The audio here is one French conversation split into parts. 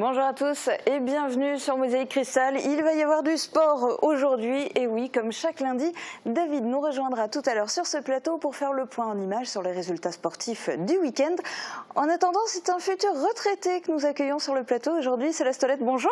Bonjour à tous et bienvenue sur Mosaïque Cristal. Il va y avoir du sport aujourd'hui et oui, comme chaque lundi, David nous rejoindra tout à l'heure sur ce plateau pour faire le point en images sur les résultats sportifs du week-end. En attendant, c'est un futur retraité que nous accueillons sur le plateau aujourd'hui. Céleste Olette, bonjour.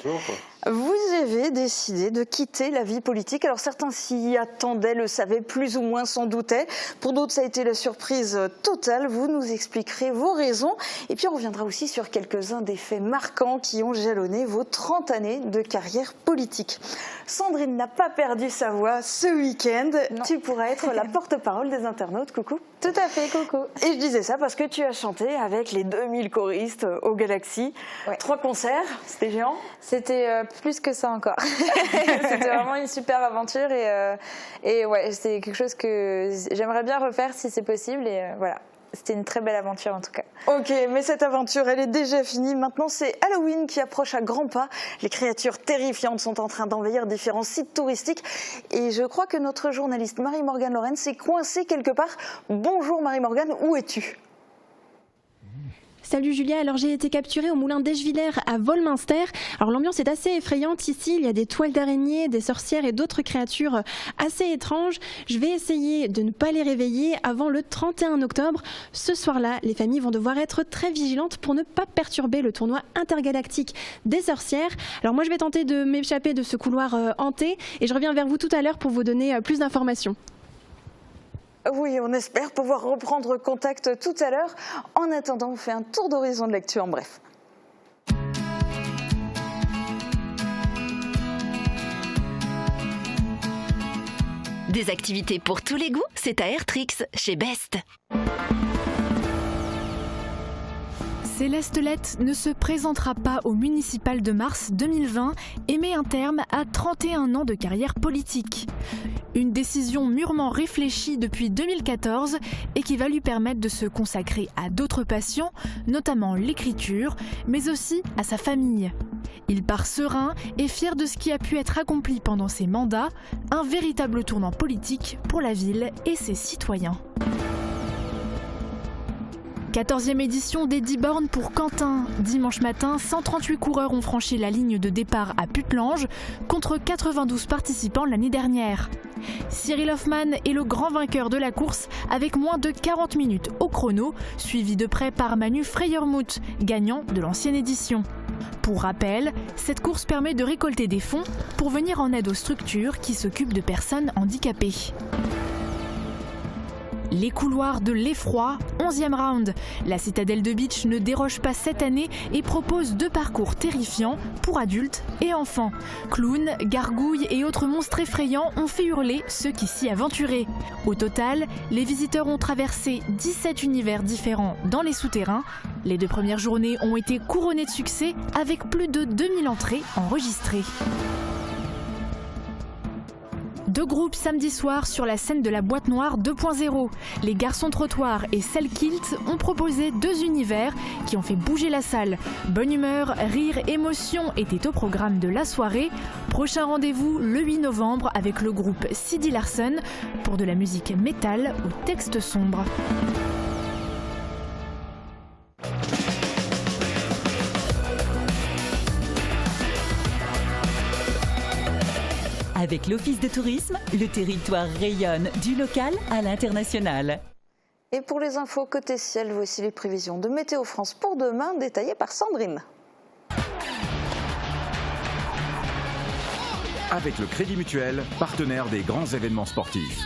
Bonjour. Vous avez décidé de quitter la vie politique. Alors certains s'y attendaient, le savaient, plus ou moins s'en doutaient. Pour d'autres, ça a été la surprise totale. Vous nous expliquerez vos raisons. Et puis on reviendra aussi sur quelques-uns des faits marquants qui ont jalonné vos 30 années de carrière politique. Sandrine n'a pas perdu sa voix ce week-end. Non. Tu pourras être la porte-parole des internautes. Coucou. Tout à fait, coucou. Et je disais ça parce que tu as chanté avec les 2000 choristes au Galaxy. Ouais. 3 concerts, c'était géant. C'était plus que ça encore. C'était vraiment une super aventure et ouais, c'est quelque chose que j'aimerais bien refaire si c'est possible et voilà. C'était une très belle aventure en tout cas. Ok, mais cette aventure, elle est déjà finie. Maintenant, c'est Halloween qui approche à grands pas. Les créatures terrifiantes sont en train d'envahir différents sites touristiques. Et je crois que notre journaliste Marie-Morgane Lorraine s'est coincée quelque part. Bonjour Marie-Morgane, où es-tu ? Salut Julia, alors j'ai été capturée au moulin d'Eschviller à Volminster. Alors l'ambiance est assez effrayante ici, il y a des toiles d'araignées, des sorcières et d'autres créatures assez étranges. Je vais essayer de ne pas les réveiller avant le 31 octobre. Ce soir-là, les familles vont devoir être très vigilantes pour ne pas perturber le tournoi intergalactique des sorcières. Alors moi je vais tenter de m'échapper de ce couloir hanté et je reviens vers vous tout à l'heure pour vous donner plus d'informations. Oui, on espère pouvoir reprendre contact tout à l'heure. En attendant, on fait un tour d'horizon de l'actu en bref. Des activités pour tous les goûts, c'est à Airtrix, chez Best. Céleste Olette ne se présentera pas au municipal de mars 2020 et met un terme à 31 ans de carrière politique. Une décision mûrement réfléchie depuis 2014 et qui va lui permettre de se consacrer à d'autres passions, notamment l'écriture, mais aussi à sa famille. Il part serein et fier de ce qui a pu être accompli pendant ses mandats, un véritable tournant politique pour la ville et ses citoyens. 14e édition des 10 bornes pour Quentin. Dimanche matin, 138 coureurs ont franchi la ligne de départ à Puttelange contre 92 participants l'année dernière. Cyril Hoffman est le grand vainqueur de la course avec moins de 40 minutes au chrono, suivi de près par Manu Freyermuth, gagnant de l'ancienne édition. Pour rappel, cette course permet de récolter des fonds pour venir en aide aux structures qui s'occupent de personnes handicapées. Les couloirs de l'effroi, 11e round. La citadelle de Beach ne déroge pas cette année et propose 2 parcours terrifiants pour adultes et enfants. Clowns, gargouilles et autres monstres effrayants ont fait hurler ceux qui s'y aventuraient. Au total, les visiteurs ont traversé 17 univers différents dans les souterrains. Les 2 premières journées ont été couronnées de succès avec plus de 2000 entrées enregistrées. 2 groupes samedi soir sur la scène de la Boîte Noire 2.0. Les Garçons Trottoirs et Cell Kilt ont proposé 2 univers qui ont fait bouger la salle. Bonne humeur, rire, émotion étaient au programme de la soirée. Prochain rendez-vous le 8 novembre avec le groupe Sidi Larson pour de la musique métal au texte sombre. Avec l'Office de tourisme, le territoire rayonne du local à l'international. Et pour les infos côté ciel, voici les prévisions de Météo France pour demain, détaillées par Sandrine. Avec le Crédit Mutuel, partenaire des grands événements sportifs.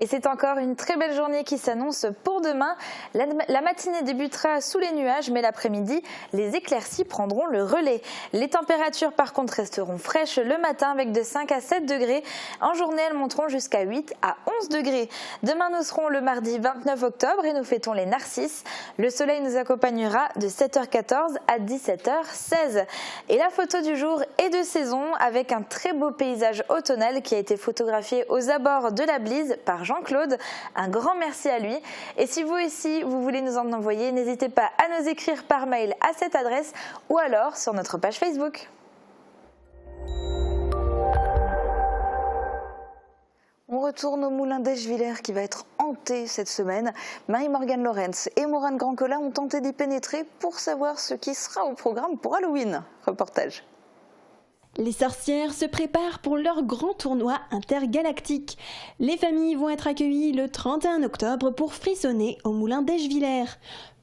Et c'est encore une très belle journée qui s'annonce pour demain. La matinée débutera sous les nuages, mais l'après-midi, les éclaircies prendront le relais. Les températures, par contre, resteront fraîches le matin avec de 5 à 7 degrés. En journée, elles monteront jusqu'à 8 à 11 degrés. Demain, nous serons le mardi 29 octobre et nous fêtons les Narcisses. Le soleil nous accompagnera de 7h14 à 17h16. Et la photo du jour est de saison avec un très beau paysage automnal qui a été photographié aux abords de la Blise par Jean-Claude. Un grand merci à lui. Et si vous aussi, vous voulez nous en envoyer, n'hésitez pas à nous écrire par mail à cette adresse ou alors sur notre page Facebook. On retourne au moulin d'Eschviller qui va être hanté cette semaine. Marie-Morgane Lorenz et Morane Grandcola ont tenté d'y pénétrer pour savoir ce qui sera au programme pour Halloween. Reportage. Les sorcières se préparent pour leur grand tournoi intergalactique. Les familles vont être accueillies le 31 octobre pour frissonner au moulin d'Eschviller.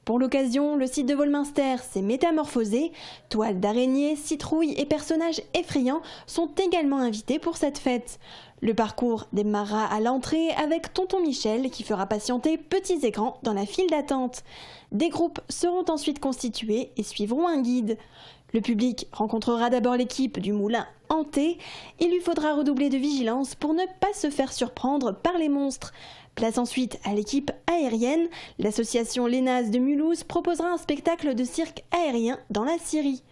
Pour l'occasion, le site de Wolminster s'est métamorphosé. Toiles d'araignées, citrouilles et personnages effrayants sont également invités pour cette fête. Le parcours démarrera à l'entrée avec Tonton Michel qui fera patienter petits écrans dans la file d'attente. Des groupes seront ensuite constitués et suivront un guide. Le public rencontrera d'abord l'équipe du moulin hanté. Il lui faudra redoubler de vigilance pour ne pas se faire surprendre par les monstres. Place ensuite à l'équipe aérienne. L'association Lénas de Mulhouse proposera un spectacle de cirque aérien dans la Syrie.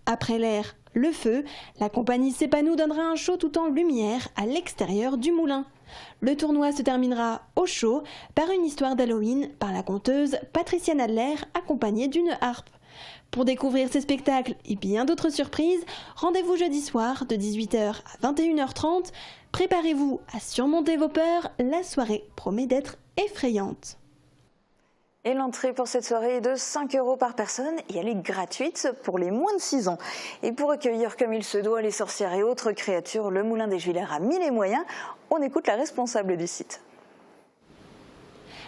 Après l'air, le feu, la compagnie Sepanou donnera un show tout en lumière à l'extérieur du moulin. Le tournoi se terminera au show par une histoire d'Halloween par la conteuse Patricia Nadler accompagnée d'une harpe. Pour découvrir ces spectacles et bien d'autres surprises, rendez-vous jeudi soir de 18h à 21h30. Préparez-vous à surmonter vos peurs, la soirée promet d'être effrayante. Et l'entrée pour cette soirée est de 5 € par personne et elle est gratuite pour les moins de 6 ans. Et pour accueillir comme il se doit les sorcières et autres créatures, le moulin d'Eschviller a mis les moyens. On écoute la responsable du site.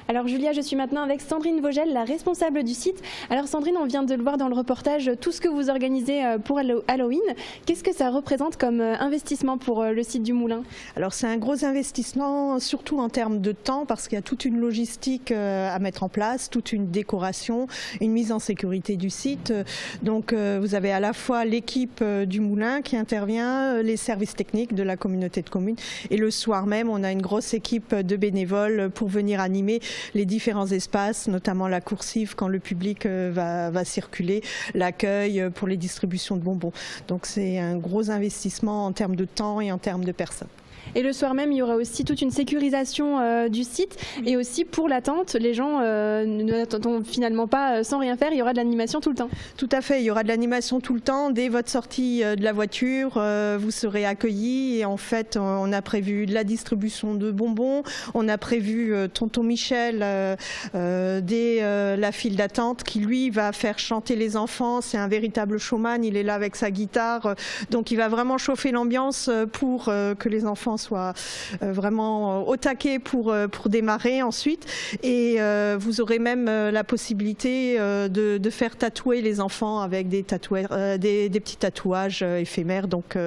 Alors Julia, je suis maintenant avec Sandrine Vogel, la responsable du site. Alors Sandrine, on vient de le voir dans le reportage, tout ce que vous organisez pour Halloween. Qu'est-ce que ça représente comme investissement pour le site du Moulin? Alors c'est un gros investissement, surtout en termes de temps, parce qu'il y a toute une logistique à mettre en place, toute une décoration, une mise en sécurité du site. Donc vous avez à la fois l'équipe du Moulin qui intervient, les services techniques de la communauté de communes, et le soir même, on a une grosse équipe de bénévoles pour venir animer les différents espaces, notamment la coursive quand le public va circuler, l'accueil pour les distributions de bonbons. Donc c'est un gros investissement en termes de temps et en termes de personnes. Et le soir même, il y aura aussi toute une sécurisation du site et aussi pour l'attente, les gens n'attendront finalement pas sans rien faire, il y aura de l'animation tout le temps. Tout à fait, il y aura de l'animation tout le temps. Dès votre sortie de la voiture, vous serez accueillis et en fait, on a prévu de la distribution de bonbons, on a prévu Tonton Michel dès la file d'attente qui lui va faire chanter les enfants. C'est un véritable showman, il est là avec sa guitare, donc il va vraiment chauffer l'ambiance pour que les enfants soient vraiment au taquet pour démarrer ensuite. Et vous aurez même la possibilité de faire tatouer les enfants avec des petits tatouages éphémères. Donc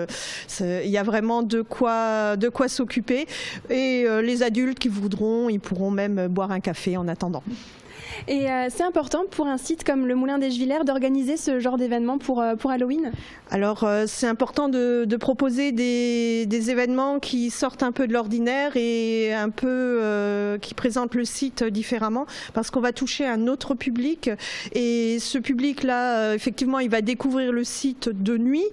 il y a vraiment de quoi s'occuper. Et les adultes qui voudront, ils pourront même boire un café en attendant. Et c'est important pour un site comme le Moulin d'Eschviller d'organiser ce genre d'événement pour Halloween? Alors c'est important de proposer des événements qui sortent un peu de l'ordinaire et un peu qui présentent le site différemment, parce qu'on va toucher un autre public et ce public-là, effectivement, il va découvrir le site de nuit.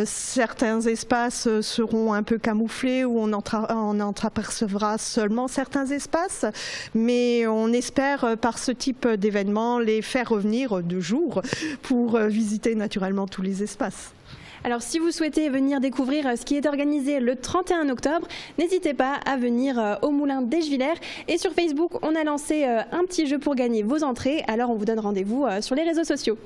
Certains espaces seront un peu camouflés où on entreapercevra seulement certains espaces, mais on espère par ce type d'événement les faire revenir de jour pour visiter naturellement tous les espaces. Alors si vous souhaitez venir découvrir ce qui est organisé le 31 octobre, n'hésitez pas à venir au Moulin d'Eschviller. Et sur Facebook, on a lancé un petit jeu pour gagner vos entrées. Alors on vous donne rendez-vous sur les réseaux sociaux.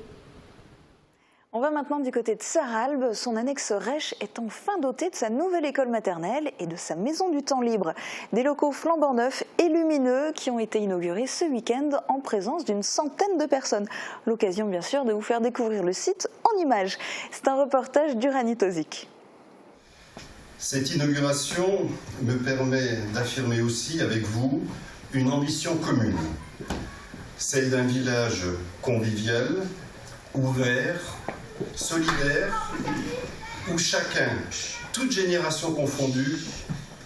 On va maintenant du côté de Sarralbe. Son annexe Rech est enfin dotée de sa nouvelle école maternelle et de sa maison du temps libre. Des locaux flambant neufs et lumineux qui ont été inaugurés ce week-end en présence d'une centaine de personnes. L'occasion bien sûr de vous faire découvrir le site en images. C'est un reportage d'Uranie Tozik. Cette inauguration me permet d'affirmer aussi avec vous une ambition commune, celle d'un village convivial, ouvert, solidaire, où chacun, toute génération confondue,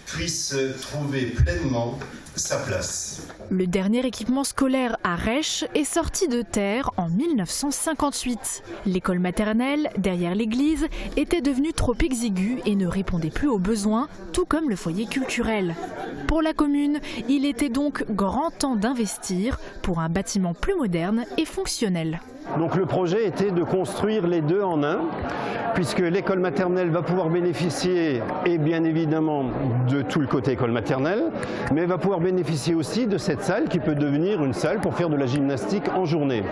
puisse trouver pleinement sa place. Le dernier équipement scolaire à Rech est sorti de terre en 1958. L'école maternelle, derrière l'église, était devenue trop exiguë et ne répondait plus aux besoins, tout comme le foyer culturel. Pour la commune, il était donc grand temps d'investir pour un bâtiment plus moderne et fonctionnel. Donc le projet était de construire les deux en un, puisque l'école maternelle va pouvoir bénéficier, et bien évidemment, de tout le côté école maternelle, mais va pouvoir bénéficier aussi de cette salle qui peut devenir une salle pour faire de la gymnastique en journée.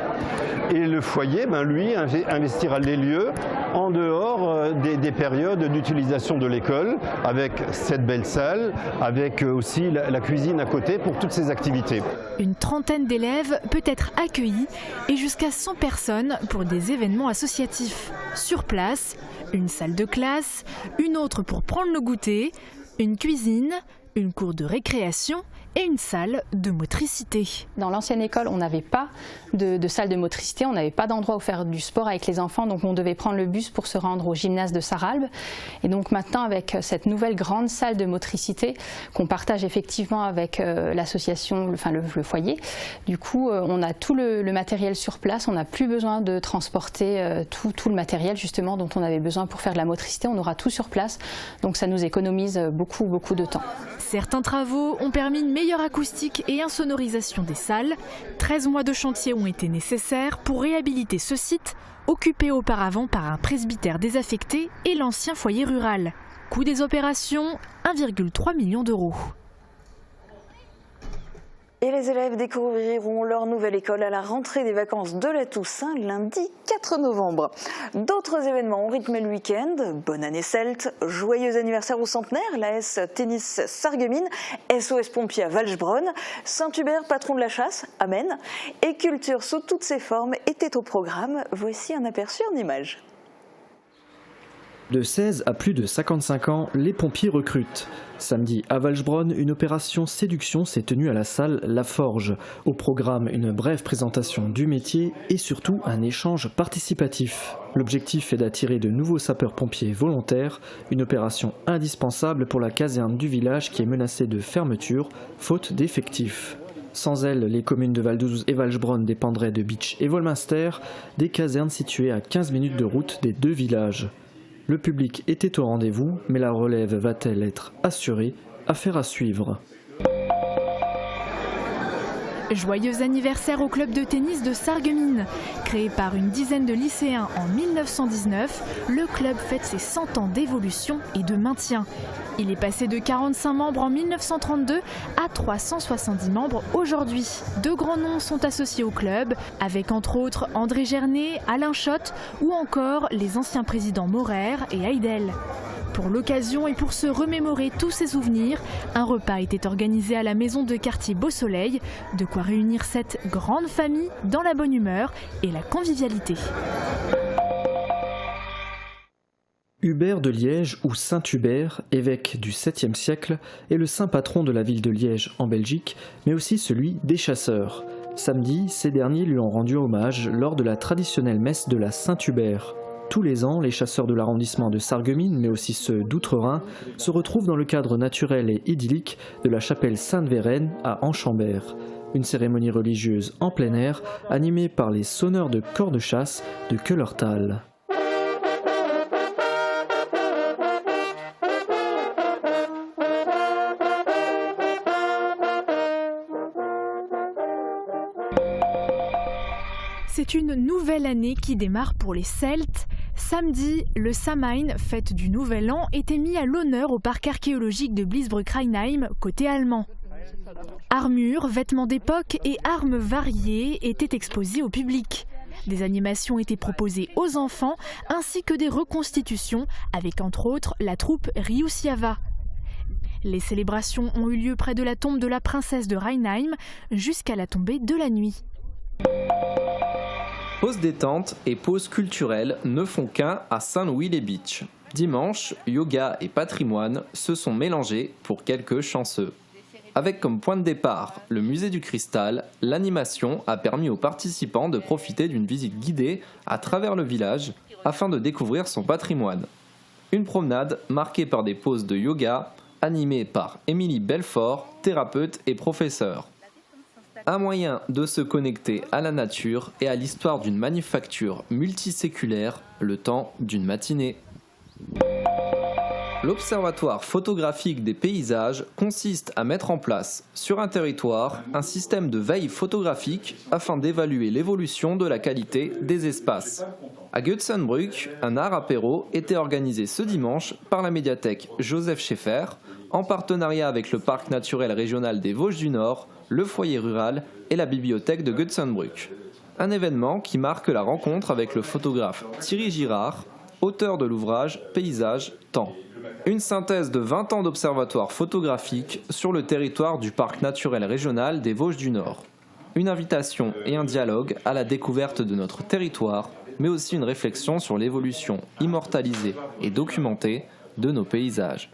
Et le foyer, lui, investira les lieux en dehors des périodes d'utilisation de l'école, avec cette belle salle, avec aussi la cuisine à côté pour toutes ces activités. Une trentaine d'élèves peut être accueillie et jusqu'à 100 personnes pour des événements associatifs. Sur place, une salle de classe, une autre pour prendre le goûter, une cuisine, une cour de récréation et une salle de motricité. Dans l'ancienne école, on n'avait pas de salle de motricité, on n'avait pas d'endroit où faire du sport avec les enfants, donc on devait prendre le bus pour se rendre au gymnase de Sarralbe. Et donc maintenant, avec cette nouvelle grande salle de motricité qu'on partage effectivement avec l'association, le foyer, du coup, on a tout le matériel sur place, on n'a plus besoin de transporter tout le matériel justement dont on avait besoin pour faire de la motricité, on aura tout sur place, donc ça nous économise beaucoup de temps. Certains travaux ont permis une meilleure acoustique et insonorisation des salles. 13 mois de chantier ont été nécessaires pour réhabiliter ce site, occupé auparavant par un presbytère désaffecté et l'ancien foyer rural. Coût des opérations, 1,3 million d'euros. Et les élèves découvriront leur nouvelle école à la rentrée des vacances de la Toussaint, lundi 4 novembre. D'autres événements ont rythmé le week-end. Bonne année celte, joyeux anniversaire au centenaire, l'AS Tennis Sarreguemines, SOS Pompiers à Walchbronn, Saint-Hubert, patron de la chasse, amen. Et culture sous toutes ses formes était au programme. Voici un aperçu en images. De 16 à plus de 55 ans, les pompiers recrutent. Samedi à Walchbronn, une opération séduction s'est tenue à la salle La Forge. Au programme, une brève présentation du métier et surtout un échange participatif. L'objectif est d'attirer de nouveaux sapeurs-pompiers volontaires, une opération indispensable pour la caserne du village qui est menacée de fermeture, faute d'effectifs. Sans elle, les communes de Valdouze et Walchbronn dépendraient de Bitche et Volminster, des casernes situées à 15 minutes de route des deux villages. Le public était au rendez-vous, mais la relève va-t-elle être assurée? Affaire à suivre. Joyeux anniversaire au club de tennis de Sarreguemines. Créé par une dizaine de lycéens en 1919, le club fête ses 100 ans d'évolution et de maintien. Il est passé de 45 membres en 1932 à 370 membres aujourd'hui. Deux grands noms sont associés au club, avec entre autres André Gernet, Alain Schott ou encore les anciens présidents Maurer et Heidel. Pour l'occasion et pour se remémorer tous ces souvenirs, un repas était organisé à la maison de quartier Beau Soleil, de quoi réunir cette grande famille dans la bonne humeur et la convivialité. Hubert de Liège ou Saint Hubert, évêque du 7e siècle, est le saint patron de la ville de Liège en Belgique, mais aussi celui des chasseurs. Samedi, ces derniers lui ont rendu hommage lors de la traditionnelle messe de la Saint-Hubert. Tous les ans, les chasseurs de l'arrondissement de Sarreguemines, mais aussi ceux d'Outre-Rhin, se retrouvent dans le cadre naturel et idyllique de la chapelle Sainte-Vérène à Anchambert. Une cérémonie religieuse en plein air, animée par les sonneurs de cors de chasse de Keulertal. C'est une nouvelle année qui démarre pour les Celtes. Samedi, le Samhain, fête du Nouvel An, était mis à l'honneur au parc archéologique de Bliesbruck-Rheinheim, côté allemand. Armures, vêtements d'époque et armes variées étaient exposés au public. Des animations étaient proposées aux enfants, ainsi que des reconstitutions, avec entre autres la troupe Riusiava. Les célébrations ont eu lieu près de la tombe de la princesse de Rheinheim, jusqu'à la tombée de la nuit. Pause détente et pause culturelle ne font qu'un à Saint-Louis-les-Bitches. Dimanche, yoga et patrimoine se sont mélangés pour quelques chanceux. Avec comme point de départ le musée du cristal, l'animation a permis aux participants de profiter d'une visite guidée à travers le village afin de découvrir son patrimoine. Une promenade marquée par des pauses de yoga animées par Émilie Belfort, thérapeute et professeure. Un moyen de se connecter à la nature et à l'histoire d'une manufacture multiséculaire le temps d'une matinée. L'Observatoire photographique des paysages consiste à mettre en place, sur un territoire, un système de veille photographique afin d'évaluer l'évolution de la qualité des espaces. À Götzenbrück, un art apéro était organisé ce dimanche par la médiathèque Joseph Schaeffer, en partenariat avec le Parc naturel régional des Vosges du Nord, le foyer rural et la bibliothèque de Götzenbrück. Un événement qui marque la rencontre avec le photographe Thierry Girard, auteur de l'ouvrage Paysage, Temps. Une synthèse de 20 ans d'observatoire photographique sur le territoire du Parc naturel régional des Vosges du Nord. Une invitation et un dialogue à la découverte de notre territoire, mais aussi une réflexion sur l'évolution immortalisée et documentée de nos paysages.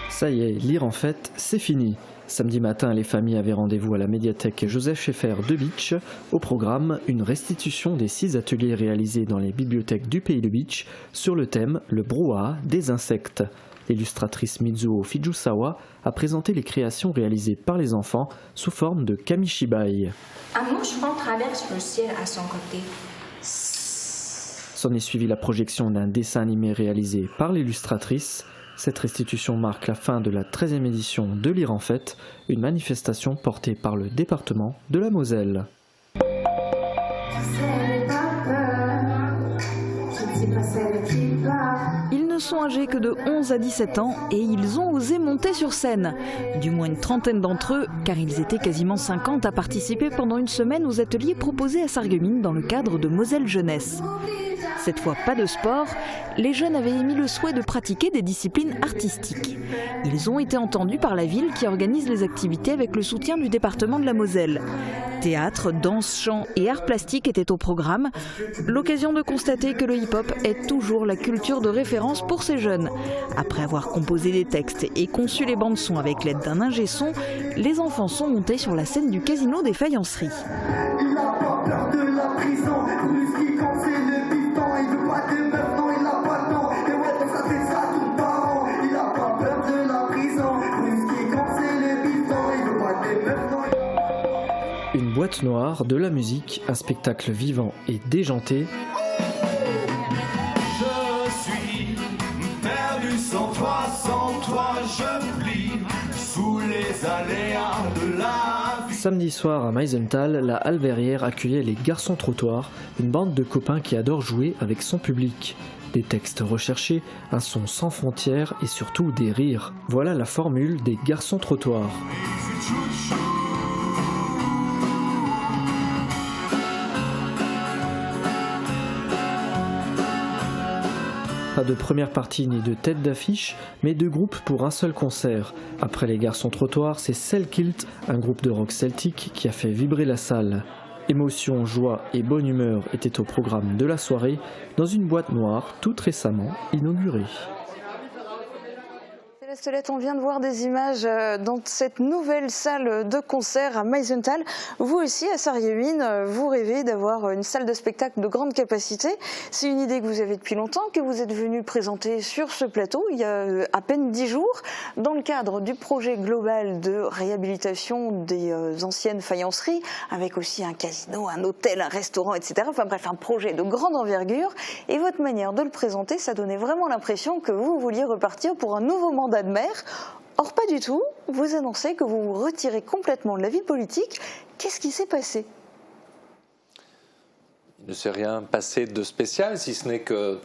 Ça y est, lire en fait, c'est fini. Samedi matin, les familles avaient rendez-vous à la médiathèque Joseph Schaeffer de Bitche. Au programme, une restitution des 6 ateliers réalisés dans les bibliothèques du pays de Bitche sur le thème « Le brouhaha des insectes ». L'illustratrice Mizuo Fujisawa a présenté les créations réalisées par les enfants sous forme de kamishibai. Un moucheron traverse le ciel à son côté. S'en est suivi la projection d'un dessin animé réalisé par l'illustratrice. Cette restitution marque la fin de la 13e édition de Lire en Fête, une manifestation portée par le département de la Moselle. Ils ne sont âgés que de 11 à 17 ans et ils ont osé monter sur scène. Du moins une trentaine d'entre eux, car ils étaient quasiment 50 à participer pendant une semaine aux ateliers proposés à Sarreguemines dans le cadre de Moselle Jeunesse. Cette fois, pas de sport, les jeunes avaient émis le souhait de pratiquer des disciplines artistiques. Ils ont été entendus par la ville qui organise les activités avec le soutien du département de la Moselle. Théâtre, danse, chant et arts plastiques étaient au programme. L'occasion de constater que le hip-hop est toujours la culture de référence pour ces jeunes. Après avoir composé des textes et conçu les bandes-sons avec l'aide d'un ingé-son, les enfants sont montés sur la scène du Casino des Faïenceries. Il n'a pas peur de la prison, Ruski quand c'est le piston, il veut pas de meuf, non il a pas le temps, et ouais dans sa tête ça tourne par an, il a pas peur de la prison, Ruski quand c'est le piston, il veut pas de meuf, non Une boîte noire, de la musique, un spectacle vivant et déjanté. Je suis perdu sans toi, je plie sous les aléas de la vie. Samedi soir à Meisenthal, la Halverrière accueillait les Garçons Trottoirs, une bande de copains qui adorent jouer avec son public. Des textes recherchés, un son sans frontières et surtout des rires. Voilà la formule des Garçons Trottoirs. Pas de première partie ni de tête d'affiche, mais 2 groupes pour un seul concert. Après les Garçons Trottoirs, c'est Selkilt, un groupe de rock celtique qui a fait vibrer la salle. Émotion, joie et bonne humeur étaient au programme de la soirée, dans une boîte noire toute récemment inaugurée. Céleste, on vient de voir des images dans cette nouvelle salle de concert à Meisenthal. Vous aussi, à Sarreguemines, vous rêvez d'avoir une salle de spectacle de grande capacité. C'est une idée que vous avez depuis longtemps, que vous êtes venu présenter sur ce plateau il y a à peine 10 jours, dans le cadre du projet global de réhabilitation des anciennes faïenceries, avec aussi un casino, un hôtel, un restaurant, etc. Enfin bref, un projet de grande envergure. Et votre manière de le présenter, ça donnait vraiment l'impression que vous vouliez repartir pour un nouveau mandat de maire. Or pas du tout, vous annoncez que vous vous retirez complètement de la vie politique. Qu'est-ce qui s'est passé ? Il ne s'est rien passé de spécial, si ce n'est que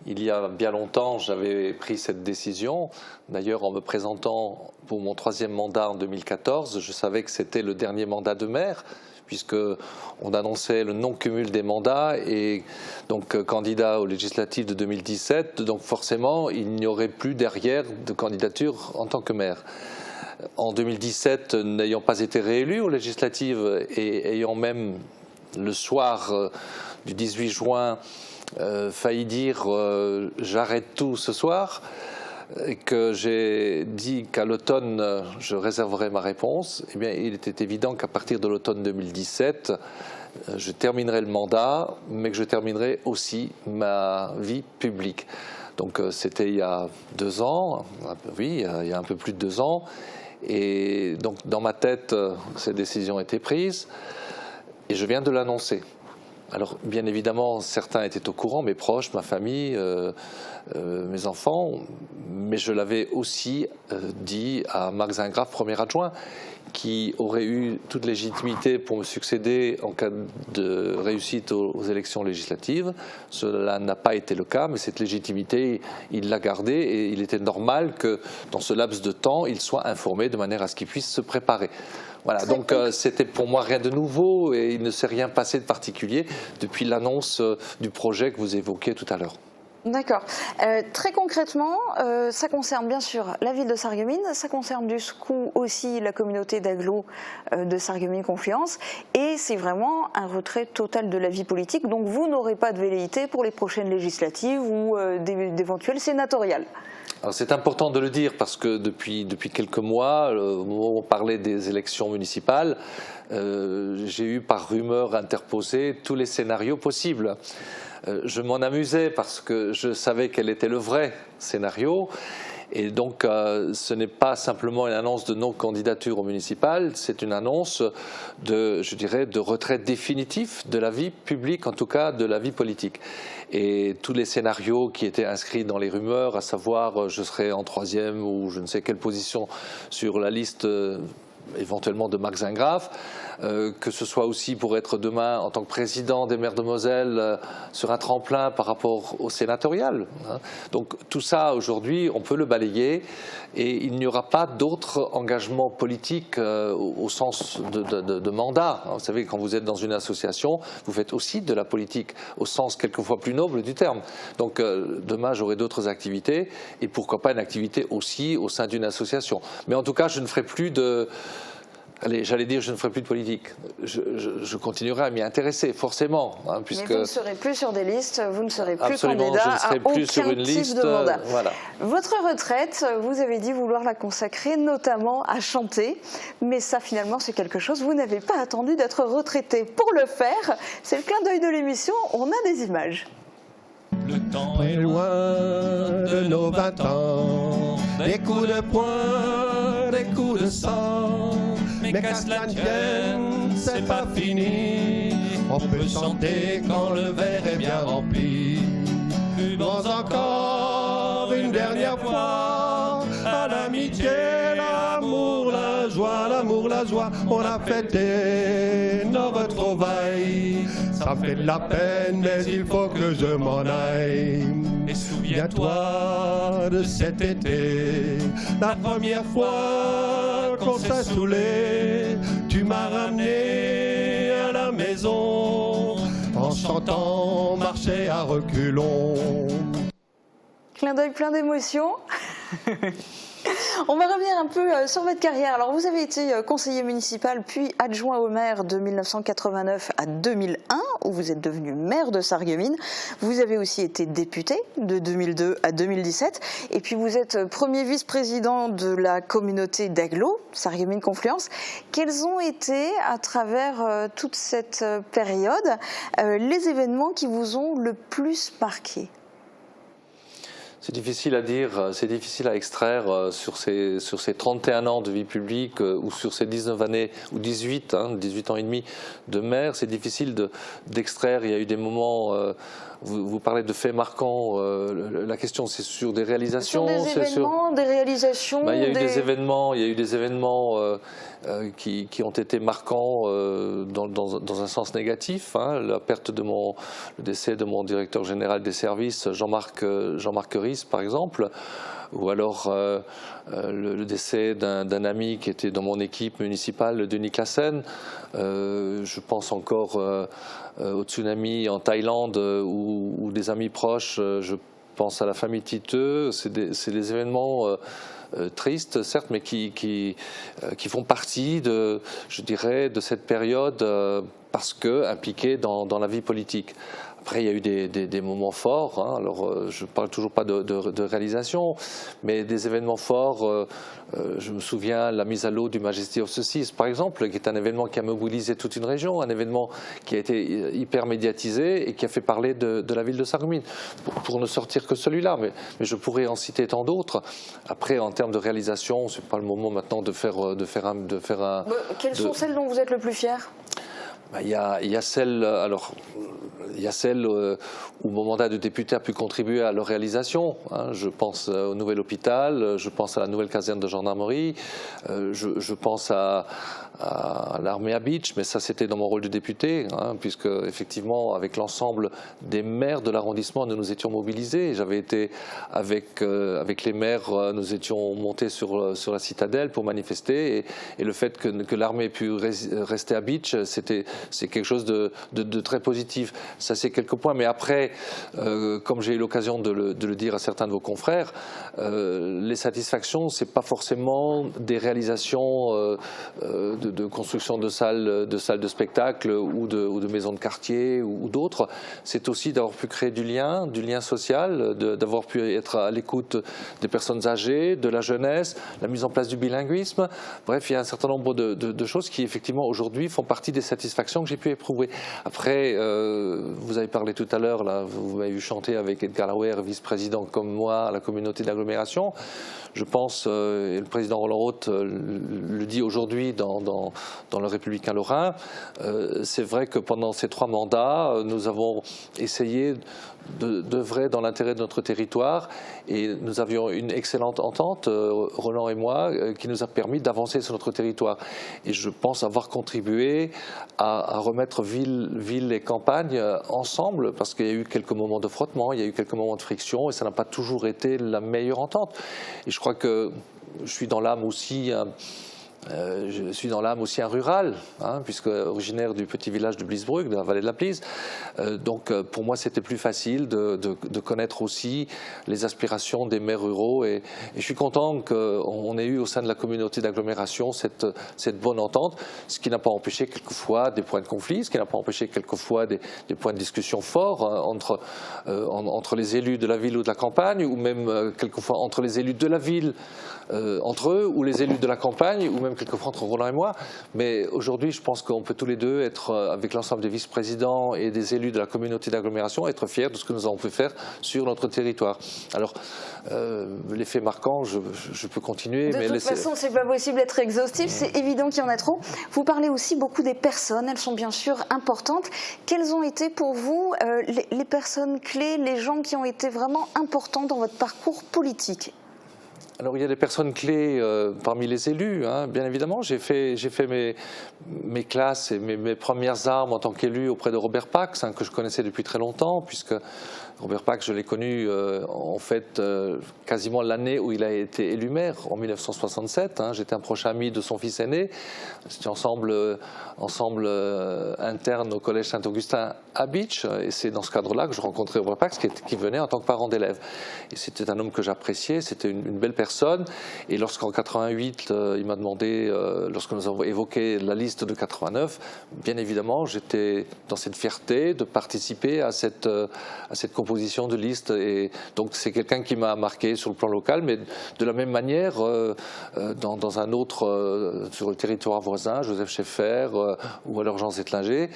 il y a bien longtemps, j'avais pris cette décision. D'ailleurs, en me présentant pour mon 3e mandat en 2014, je savais que c'était le dernier mandat de maire, puisqu'on annonçait le non-cumul des mandats et donc candidat aux législatives de 2017. Donc forcément, il n'y aurait plus derrière de candidature en tant que maire. En 2017, n'ayant pas été réélu aux législatives et ayant même le soir du 18 juin failli dire j'arrête tout ce soir, et que j'ai dit qu'à l'automne je réserverai ma réponse, eh bien, il était évident qu'à partir de l'automne 2017, je terminerai le mandat, mais que je terminerai aussi ma vie publique. Donc c'était il y a 2 ans, oui, il y a un peu plus de 2 ans, et donc dans ma tête, cette décision a été prise, et je viens de l'annoncer. Alors, bien évidemment, certains étaient au courant, mes proches, ma famille, mes enfants, mais je l'avais aussi dit à Marc Zingraf, premier adjoint, qui aurait eu toute légitimité pour me succéder en cas de réussite aux élections législatives. Cela n'a pas été le cas, mais cette légitimité, il l'a gardée et il était normal que dans ce laps de temps, il soit informé de manière à ce qu'il puisse se préparer. Voilà, donc c'était pour moi rien de nouveau et il ne s'est rien passé de particulier depuis l'annonce du projet que vous évoquiez tout à l'heure. D'accord. Très concrètement, ça concerne bien sûr la ville de Sarreguemines, ça concerne du coup aussi la communauté d'agglo de Sarreguemines-Confluence, et c'est vraiment un retrait total de la vie politique, donc vous n'aurez pas de velléité pour les prochaines législatives ou d'éventuelles sénatoriales. C'est important de le dire parce que depuis quelques mois, au moment où on parlait des élections municipales, j'ai eu par rumeur interposée tous les scénarios possibles. Je m'en amusais parce que je savais quel était le vrai scénario. Et donc, ce n'est pas simplement une annonce de non-candidature au municipal, c'est une annonce de, je dirais, de retrait définitif de la vie publique, en tout cas de la vie politique. Et tous les scénarios qui étaient inscrits dans les rumeurs, à savoir je serai en 3e ou je ne sais quelle position sur la liste éventuellement de Marc Zingraf, que ce soit aussi pour être demain en tant que président des maires de Moselle sur un tremplin par rapport au sénatorial. Donc tout ça aujourd'hui on peut le balayer et il n'y aura pas d'autres engagements politiques au sens de mandat. Vous savez, quand vous êtes dans une association, vous faites aussi de la politique au sens quelquefois plus noble du terme. Donc demain j'aurai d'autres activités et pourquoi pas une activité aussi au sein d'une association. Mais en tout cas je ne ferai plus de... Allez, j'allais dire je ne ferai plus de politique. Je continuerai à m'y intéresser, forcément. Puisque... Mais vous ne serez plus sur des listes, vous ne serez plus Absolument, candidat je ne serai à plus aucun sur une type liste, de mandat. Voilà. Votre retraite, vous avez dit vouloir la consacrer notamment à chanter. Mais ça, finalement, c'est quelque chose, vous n'avez pas attendu d'être retraité pour le faire. C'est le clin d'œil de l'émission, on a des images. Le temps est loin de nos 20 ans, des coups de poing, des coups de sang. Mais qu'à cela ne tienne, c'est pas fini. On peut chanter quand le verre est bien rempli. Buvons encore une dernière fois à l'amitié, l'amour, la joie, l'amour, la joie. On a fêté nos retrouvailles. Ça fait de la peine, mais il faut que je m'en aille. Et souviens-toi de cet été, la première fois qu'on s'est saoulé, tu m'as ramené à la maison, en chantant marcher à reculons. Clin d'œil plein d'émotions. On va revenir un peu sur votre carrière. Alors, vous avez été conseiller municipal puis adjoint au maire de 1989 à 2001, où vous êtes devenu maire de Sarreguemines. Vous avez aussi été député de 2002 à 2017. Et puis, vous êtes premier vice-président de la communauté d'agglo, Sarreguemines-Confluence. Quels ont été, à travers toute cette période, les événements qui vous ont le plus marqué ? C'est difficile à dire, c'est difficile à extraire sur ces 31 ans de vie publique ou sur ces 19 années, ou 18 ans et demi de maire, c'est difficile d'extraire. Il y a eu des moments, vous parlez de faits marquants, la question c'est sur des réalisations. Sur des événements, des réalisations. Il y a eu des événements qui ont été marquants dans un sens négatif. La perte le décès de mon directeur général des services, Jean-Marc Ries, par exemple, ou alors le décès d'un ami qui était dans mon équipe municipale, Denis Classen. Je pense encore au tsunami en Thaïlande ou des amis proches. Je pense à la famille Titeux. C'est des événements tristes, certes, mais qui font partie je dirais, de cette période parce que impliqués dans la vie politique. Après, il y a eu des moments forts. Alors, je ne parle toujours pas de réalisation, mais des événements forts. Je me souviens la mise à l'eau du Majesty of the Seas, par exemple, qui est un événement qui a mobilisé toute une région, un événement qui a été hyper médiatisé et qui a fait parler de la ville de Sarreguemines. Pour ne sortir que celui-là, mais je pourrais en citer tant d'autres. Après, en termes de réalisation, c'est pas le moment maintenant de faire un. Quelles sont celles dont vous êtes le plus fier ? Il y a celle, où mon mandat de député a pu contribuer à leur réalisation. Je pense au nouvel hôpital, je pense à la nouvelle caserne de gendarmerie, je pense à l'armée à Beach, mais ça c'était dans mon rôle de député, puisque effectivement avec l'ensemble des maires de l'arrondissement nous nous étions mobilisés. J'avais été avec les maires, nous étions montés sur la citadelle pour manifester, et le fait que l'armée ait pu rester à Beach, c'est quelque chose de très positif. Ça, c'est quelques points. Mais après, comme j'ai eu l'occasion de le dire à certains de vos confrères, les satisfactions, c'est pas forcément des réalisations de construction de salles de spectacle ou de maisons de quartier ou d'autres. C'est aussi d'avoir pu créer du lien social, d'avoir pu être à l'écoute des personnes âgées, de la jeunesse, la mise en place du bilinguisme. Bref, il y a un certain nombre de choses qui, effectivement, aujourd'hui, font partie des satisfactions que j'ai pu éprouver. Après, vous avez parlé tout à l'heure, là, vous m'avez vu chanter avec Edgar Lauer, vice-président comme moi à la communauté d'agglomération. Je pense, et le président Roland Roth le dit aujourd'hui dans le Républicain Lorrain, c'est vrai que pendant ces 3 mandats, nous avons essayé d'œuvrer dans l'intérêt de notre territoire, et nous avions une excellente entente, Roland et moi, qui nous a permis d'avancer sur notre territoire. Et je pense avoir contribué à remettre ville et campagne ensemble, parce qu'il y a eu quelques moments de frottement, il y a eu quelques moments de friction, et ça n'a pas toujours été la meilleure entente. Et je crois que je suis dans l'âme aussi un rural, puisque originaire du petit village de Bliesbruck, de la vallée de la Blies. Donc pour moi c'était plus facile de connaître aussi les aspirations des maires ruraux, et je suis content qu'on ait eu au sein de la communauté d'agglomération cette bonne entente, ce qui n'a pas empêché quelquefois des points de conflit, ce qui n'a pas empêché quelquefois des points de discussion forts entre les élus de la ville ou de la campagne, ou même quelquefois entre les élus de la ville entre eux, ou les élus de la campagne, ou même quelquefois entre Roland et moi. Mais aujourd'hui, je pense qu'on peut tous les deux être, avec l'ensemble des vice-présidents et des élus de la communauté d'agglomération, être fiers de ce que nous avons pu faire sur notre territoire. Alors, les faits marquants, je peux continuer. De toute façon, c'est pas possible d'être exhaustif, c'est évident qu'il y en a trop. Vous parlez aussi beaucoup des personnes, elles sont bien sûr importantes. Quelles ont été pour vous les personnes clés, les gens qui ont été vraiment importants dans votre parcours politique ? Alors il y a des personnes clés parmi les élus, bien évidemment. J'ai fait mes classes et mes premières armes en tant qu'élu auprès de Robert Pax, que je connaissais depuis très longtemps, puisque Robert Pax, je l'ai connu en fait quasiment l'année où il a été élu maire, en 1967. J'étais un proche ami de son fils aîné. C'était ensemble interne au collège Saint-Augustin à Beach, et c'est dans ce cadre-là que je rencontrais Robert Pax, qui venait en tant que parent d'élève. Et c'était un homme que j'appréciais, c'était une belle personne. Et lorsqu'en 88, il m'a demandé, lorsque nous avons évoqué la liste de 89, bien évidemment, j'étais dans cette fierté de participer à cette composition de liste. Et donc c'est quelqu'un qui m'a marqué sur le plan local, mais de la même manière, dans un autre, sur le territoire voisin, Joseph Schaeffer ou alors Jean Zettlinger,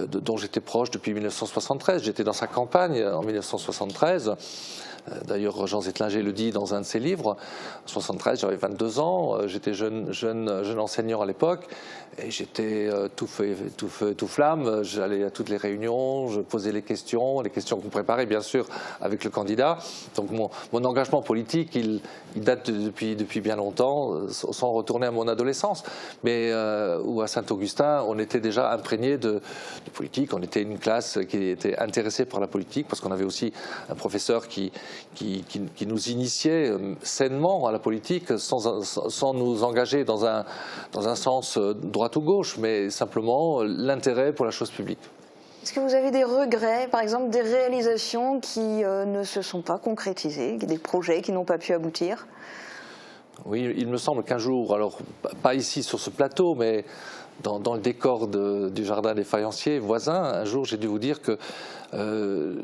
dont j'étais proche depuis 1973. J'étais dans sa campagne en 1973. D'ailleurs, Jean Zettlinger le dit dans un de ses livres. En 1973, j'avais 22 ans, j'étais jeune enseignant à l'époque, et j'étais tout feu, tout flamme. J'allais à toutes les réunions, je posais les questions qu'on préparait bien sûr avec le candidat. Donc mon engagement politique, il date depuis bien longtemps, sans retourner à mon adolescence. Mais où à Saint-Augustin, on était déjà imprégné de politique. On était une classe qui était intéressée par la politique, parce qu'on avait aussi un professeur qui nous initiait sainement à la politique, sans nous engager dans un sens droite ou gauche, mais simplement l'intérêt pour la chose publique. Est-ce que vous avez des regrets, par exemple des réalisations qui ne se sont pas concrétisées, des projets qui n'ont pas pu aboutir ? Oui, il me semble qu'un jour, alors pas ici sur ce plateau, mais dans le décor du jardin des faïenciers voisins, un jour j'ai dû vous dire que je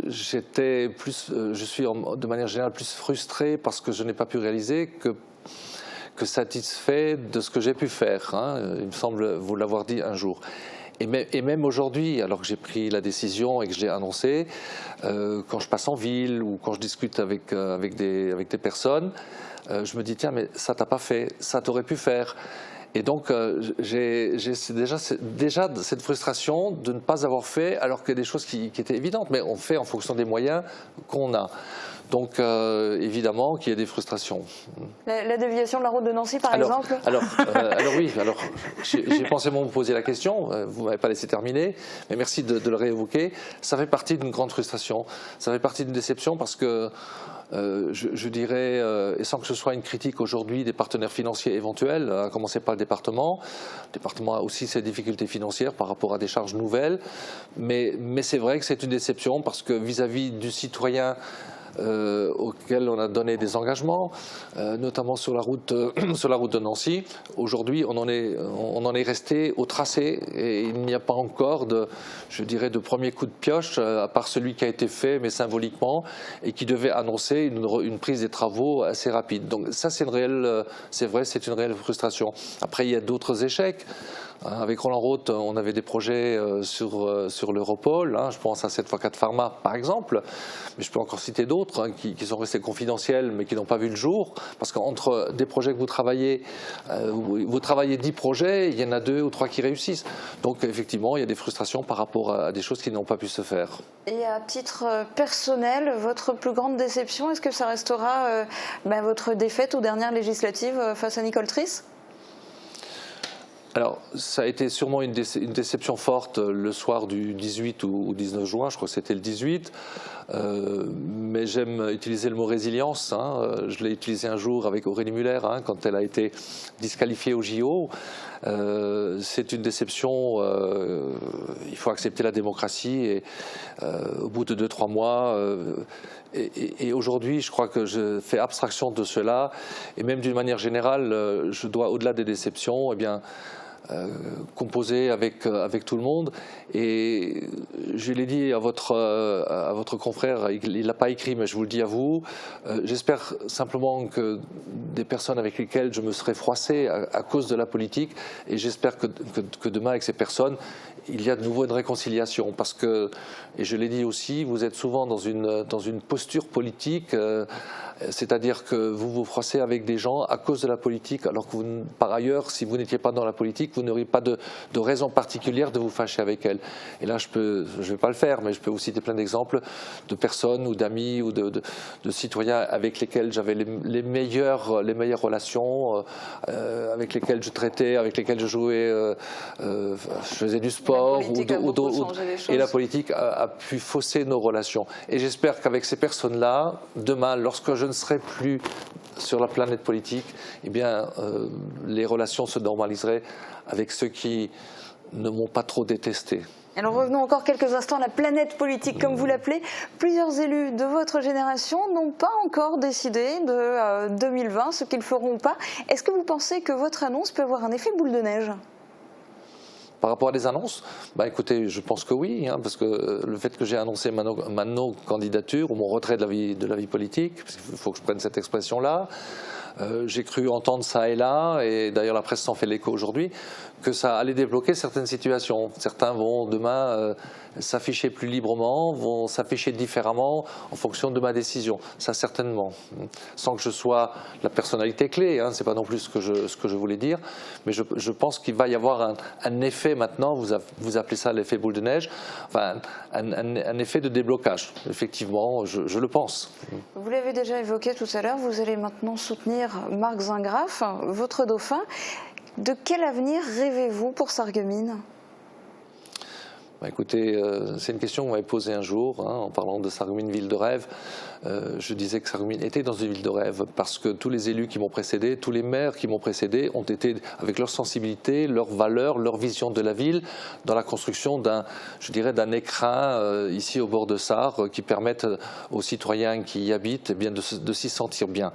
suis de manière générale plus frustré parce que je n'ai pas pu réaliser que satisfait de ce que j'ai pu faire. Il me semble vous l'avoir dit un jour. Et même aujourd'hui, alors que j'ai pris la décision et que je l'ai annoncé, quand je passe en ville ou quand je discute avec des personnes, je me dis tiens, mais ça t'as pas fait, ça t'aurais pu faire. Et donc, j'ai déjà cette frustration de ne pas avoir fait, alors que des choses qui étaient évidentes, mais on fait en fonction des moyens qu'on a. Donc, évidemment, qu'il y a des frustrations. La déviation de la route de Nancy, par exemple Alors oui, j'ai pensé vous poser la question, vous ne m'avez pas laissé terminer, mais merci de le réévoquer. Ça fait partie d'une grande frustration, ça fait partie d'une déception parce que, je dirais, et sans que ce soit une critique aujourd'hui des partenaires financiers éventuels, à commencer par le département a aussi ses difficultés financières par rapport à des charges nouvelles, mais c'est vrai que c'est une déception parce que vis-à-vis du citoyen auquel on a donné des engagements, notamment sur la route de Nancy. Aujourd'hui, on en est resté au tracé et il n'y a pas encore de premier coup de pioche, à part celui qui a été fait, mais symboliquement, et qui devait annoncer une prise des travaux assez rapide. Donc ça, c'est une réelle frustration. Après, il y a d'autres échecs. Avec Roland Roth, on avait des projets sur l'Europol, je pense à 7x4 Pharma par exemple, mais je peux encore citer d'autres qui sont restés confidentiels mais qui n'ont pas vu le jour, parce qu'entre des projets que vous travaillez 10 projets, il y en a 2 ou 3 qui réussissent. Donc effectivement, il y a des frustrations par rapport à des choses qui n'ont pas pu se faire. Et à titre personnel, votre plus grande déception, est-ce que ça restera votre défaite aux dernières législatives face à Nicole Triss ? Alors, ça a été sûrement une déception forte le soir du 18 ou 19 juin, je crois que c'était le 18, mais j'aime utiliser le mot résilience. Je l'ai utilisé un jour avec Aurélie Muller quand elle a été disqualifiée au JO. C'est une déception, il faut accepter la démocratie et au bout de 2-3 mois... Et aujourd'hui, je crois que je fais abstraction de cela, et même d'une manière générale, je dois, au-delà des déceptions, composer avec tout le monde. Et je l'ai dit à votre confrère, il l'a pas écrit, mais je vous le dis à vous. J'espère simplement que des personnes avec lesquelles je me serais froissé à cause de la politique, et j'espère que demain, avec ces personnes, il y a de nouveau une réconciliation, parce que, et je l'ai dit aussi, vous êtes souvent dans une posture politique, c'est-à-dire que vous vous froissez avec des gens à cause de la politique, alors que par ailleurs, si vous n'étiez pas dans la politique, vous n'auriez pas de raison particulière de vous fâcher avec elle. Et là, je vais pas le faire, mais je peux vous citer plein d'exemples de personnes ou d'amis ou de citoyens avec lesquels j'avais les meilleures relations, avec lesquels je traitais, avec lesquels je jouais, je faisais du sport, et la politique a pu fausser nos relations. Et j'espère qu'avec ces personnes-là, demain, lorsque je ne serai plus sur la planète politique, les relations se normaliseraient avec ceux qui ne m'ont pas trop détesté. Alors revenons encore quelques instants à la planète politique, comme vous l'appelez. Plusieurs élus de votre génération n'ont pas encore décidé de 2020 ce qu'ils feront ou pas. Est-ce que vous pensez que votre annonce peut avoir un effet boule de neige ? Par rapport à des annonces, écoutez, je pense que oui, parce que le fait que j'ai annoncé ma non-candidature ou mon retrait de la vie politique, parce qu'il faut que je prenne cette expression-là, j'ai cru entendre ça et là, et d'ailleurs la presse s'en fait l'écho aujourd'hui, que ça allait débloquer certaines situations. Certains vont demain s'afficher plus librement, vont s'afficher différemment en fonction de ma décision. Ça certainement, sans que je sois la personnalité clé, c'est pas non plus ce que je voulais dire, mais je pense qu'il va y avoir un effet maintenant, vous appelez ça l'effet boule de neige, enfin un effet de déblocage, effectivement, je le pense. Vous l'avez déjà évoqué tout à l'heure, vous allez maintenant soutenir Marc Zingraff, votre dauphin. De quel avenir rêvez-vous pour Sarreguemines ? Écoutez, c'est une question qu'on m'avait posée un jour, en parlant de Sarreguemines, ville de rêve. Je disais que Sarreguemines était dans une ville de rêve parce que tous les élus qui m'ont précédé, tous les maires qui m'ont précédé ont été, avec leur sensibilité, leurs valeurs, leur vision de la ville, dans la construction d'un écrin ici au bord de Sarre qui permette aux citoyens qui y habitent de s'y sentir bien.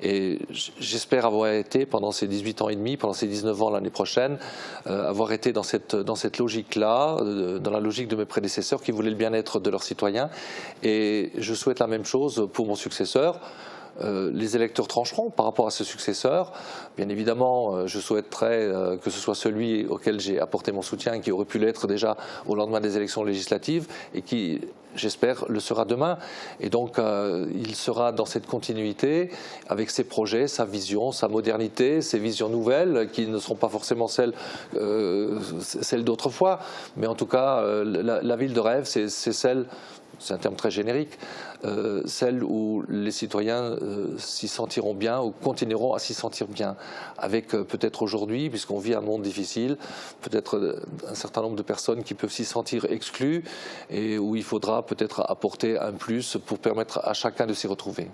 Et j'espère avoir été, pendant ces 18 ans et demi, pendant ces 19 ans l'année prochaine, avoir été dans cette logique-là, dans la logique de mes prédécesseurs qui voulaient le bien-être de leurs citoyens. Et je souhaite la même chose pour mon successeur. Les électeurs trancheront par rapport à ce successeur. Bien évidemment, je souhaiterais que ce soit celui auquel j'ai apporté mon soutien, qui aurait pu l'être déjà au lendemain des élections législatives et qui, j'espère, le sera demain. Et donc, il sera dans cette continuité avec ses projets, sa vision, sa modernité, ses visions nouvelles qui ne seront pas forcément celles d'autrefois. Mais en tout cas, la ville de rêve, c'est celle... C'est un terme très générique, celle où les citoyens s'y sentiront bien ou continueront à s'y sentir bien. Avec peut-être aujourd'hui, puisqu'on vit un monde difficile, peut-être un certain nombre de personnes qui peuvent s'y sentir exclues et où il faudra peut-être apporter un plus pour permettre à chacun de s'y retrouver.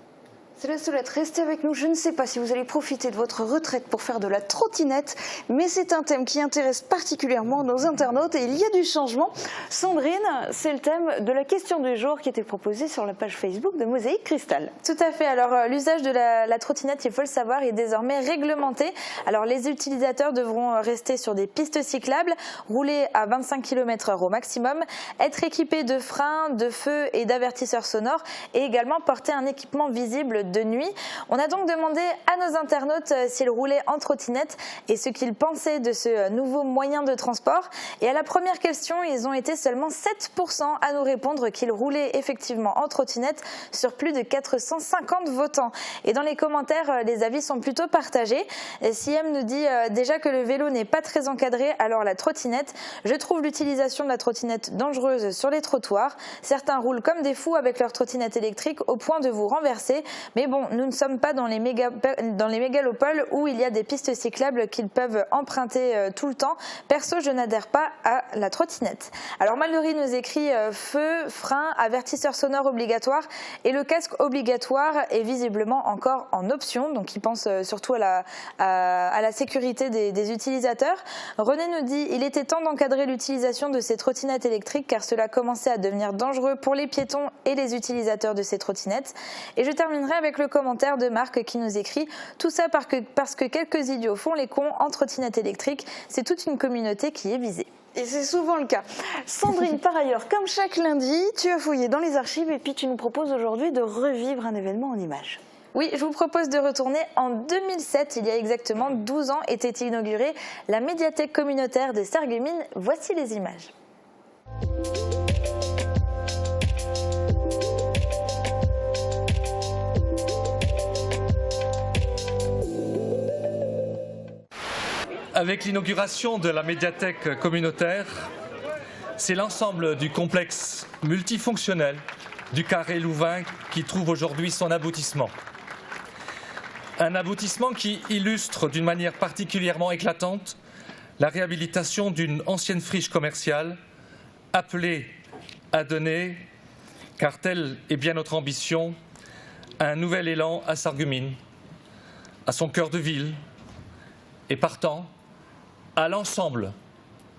Céleste Solette, restez avec nous. Je ne sais pas si vous allez profiter de votre retraite pour faire de la trottinette, mais c'est un thème qui intéresse particulièrement nos internautes et il y a du changement. Sandrine, c'est le thème de la question du jour qui était proposée sur la page Facebook de Mosaïque Cristal. Tout à fait. Alors, l'usage de la trottinette, il faut le savoir, est désormais réglementé. Alors, les utilisateurs devront rester sur des pistes cyclables, rouler à 25 km/h au maximum, être équipés de freins, de feux et d'avertisseurs sonores et également porter un équipement visible de nuit. On a donc demandé à nos internautes s'ils roulaient en trottinette et ce qu'ils pensaient de ce nouveau moyen de transport. Et à la première question, ils ont été seulement 7% à nous répondre qu'ils roulaient effectivement en trottinette sur plus de 450 votants. Et dans les commentaires, les avis sont plutôt partagés. Siem nous dit déjà que le vélo n'est pas très encadré, alors la trottinette. Je trouve l'utilisation de la trottinette dangereuse sur les trottoirs. Certains roulent comme des fous avec leur trottinette électrique au point de vous renverser. Mais bon, nous ne sommes pas dans les mégalopoles où il y a des pistes cyclables qu'ils peuvent emprunter tout le temps. Perso, je n'adhère pas à la trottinette. Alors Mallory nous écrit feu, frein, avertisseur sonore obligatoire et le casque obligatoire est visiblement encore en option. Donc il pense surtout à la sécurité des utilisateurs. René nous dit il était temps d'encadrer l'utilisation de ces trottinettes électriques car cela commençait à devenir dangereux pour les piétons et les utilisateurs de ces trottinettes. Et je terminerai avec le commentaire de Marc qui nous écrit « Tout ça parce que quelques idiots font les cons en trottinette électrique, c'est toute une communauté qui est visée. » Et c'est souvent le cas. Sandrine, par ailleurs, comme chaque lundi, tu as fouillé dans les archives et puis tu nous proposes aujourd'hui de revivre un événement en images. Oui, je vous propose de retourner en 2007, il y a exactement 12 ans, était inaugurée la médiathèque communautaire de Sarreguemines. Voici les images. Avec l'inauguration de la médiathèque communautaire, c'est l'ensemble du complexe multifonctionnel du Carré Louvain qui trouve aujourd'hui son aboutissement. Un aboutissement qui illustre d'une manière particulièrement éclatante la réhabilitation d'une ancienne friche commerciale appelée à donner, car telle est bien notre ambition, un nouvel élan à Sarreguemines, à son cœur de ville et partant à l'ensemble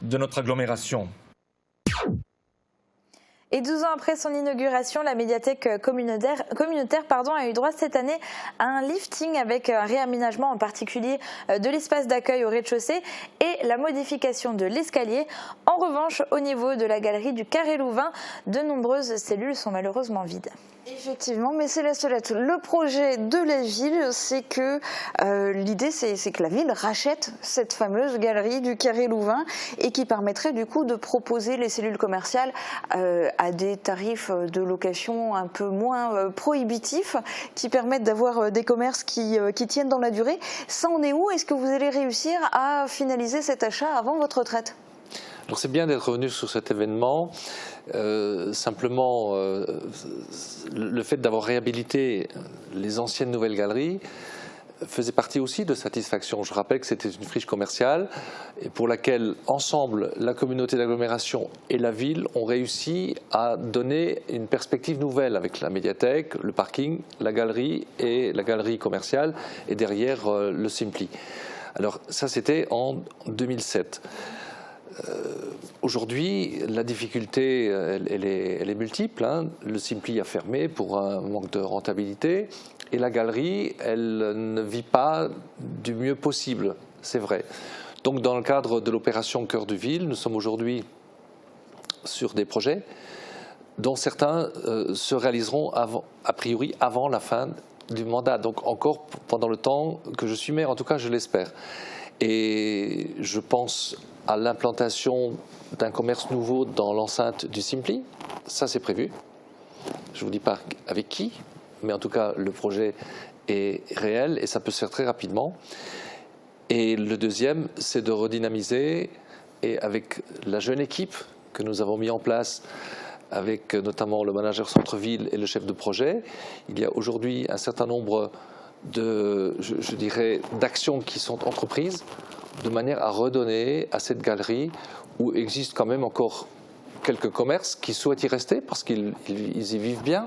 de notre agglomération. Et 12 ans après son inauguration, la médiathèque communautaire a eu droit cette année à un lifting avec un réaménagement en particulier de l'espace d'accueil au rez-de-chaussée et la modification de l'escalier. En revanche, au niveau de la galerie du Carré Louvain, de nombreuses cellules sont malheureusement vides. Effectivement, mais Céleste Solette, le projet de la ville, c'est que l'idée, c'est que la ville rachète cette fameuse galerie du Carré Louvain et qui permettrait du coup de proposer les cellules commerciales à des tarifs de location un peu moins prohibitifs, qui permettent d'avoir des commerces qui tiennent dans la durée. Ça en est où? Est-ce que vous allez réussir à finaliser cet achat avant votre retraite? Alors c'est bien d'être revenu sur cet événement. Simplement, le fait d'avoir réhabilité les anciennes nouvelles galeries faisait partie aussi de satisfaction. Je rappelle que c'était une friche commerciale et pour laquelle, ensemble, la communauté d'agglomération et la ville ont réussi à donner une perspective nouvelle avec la médiathèque, le parking, la galerie et la galerie commerciale et derrière le Simpli. Alors ça, c'était en 2007. Aujourd'hui, la difficulté, elle est multiple. Hein. Le Simpli a fermé pour un manque de rentabilité et la galerie, elle ne vit pas du mieux possible, c'est vrai. Donc dans le cadre de l'opération Cœur de Ville, nous sommes aujourd'hui sur des projets dont certains se réaliseront a priori avant la fin du mandat, donc encore pendant le temps que je suis maire, en tout cas je l'espère. Et je pense à l'implantation d'un commerce nouveau dans l'enceinte du Simply, ça c'est prévu. Je ne vous dis pas avec qui, mais en tout cas le projet est réel et ça peut se faire très rapidement. Et le deuxième, c'est de redynamiser, et avec la jeune équipe que nous avons mis en place, avec notamment le manager centre-ville et le chef de projet, il y a aujourd'hui un certain nombre je dirais, d'actions qui sont entreprises de manière à redonner à cette galerie où existe quand même encore quelques commerces qui souhaitent y rester parce qu'ils y vivent bien.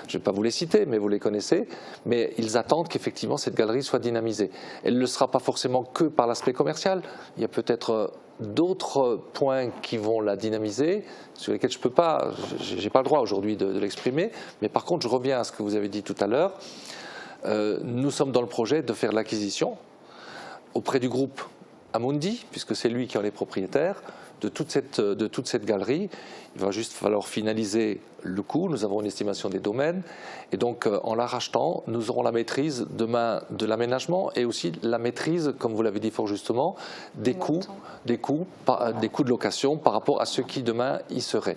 Je ne vais pas vous les citer, mais vous les connaissez. Mais ils attendent qu'effectivement cette galerie soit dynamisée. Elle ne le sera pas forcément que par l'aspect commercial. Il y a peut-être d'autres points qui vont la dynamiser, sur lesquels je n'ai pas le droit aujourd'hui de l'exprimer. Mais par contre, je reviens à ce que vous avez dit tout à l'heure. Nous sommes dans le projet de faire l'acquisition auprès du groupe Amundi, puisque c'est lui qui en est propriétaire, de toute cette galerie. Il va juste falloir finaliser le coût. Nous avons une estimation des domaines. Et donc, en la rachetant, nous aurons la maîtrise demain de l'aménagement et aussi la maîtrise, comme vous l'avez dit fort justement, des coûts de location par rapport à ceux qui demain y seraient.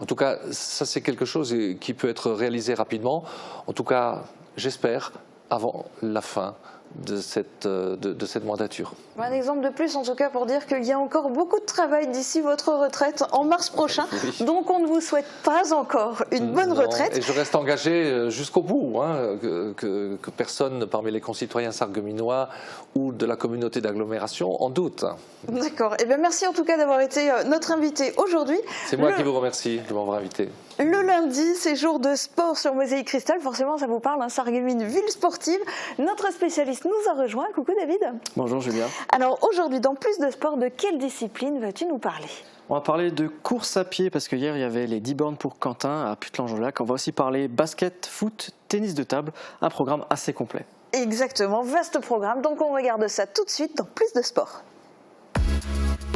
En tout cas, ça c'est quelque chose qui peut être réalisé rapidement. En tout cas, j'espère, avant la fin de cette mandature. Un exemple de plus, en tout cas, pour dire qu'il y a encore beaucoup de travail d'ici votre retraite en mars prochain. Oui. Donc, on ne vous souhaite pas encore une bonne retraite. Et je reste engagé jusqu'au bout, hein, que personne parmi les concitoyens sarregueminois ou de la communauté d'agglomération en doute. D'accord. Eh bien, merci en tout cas d'avoir été notre invité aujourd'hui. C'est moi qui vous remercie de m'avoir invité. Le lundi, c'est jour de sport sur Mosaïque Cristal. Forcément, ça vous parle, Sarreguemines, ville sportive. Notre spécialiste nous a rejoint. Coucou David. Bonjour Julia. Alors aujourd'hui, dans Plus de sport, de quelle discipline vas-tu nous parler ? On va parler de course à pied parce que hier il y avait les 10 bornes pour Quentin à Putelange-au-Lac. On va aussi parler basket, foot, tennis de table, un programme assez complet. Exactement, vaste programme. Donc on regarde ça tout de suite dans Plus de sport.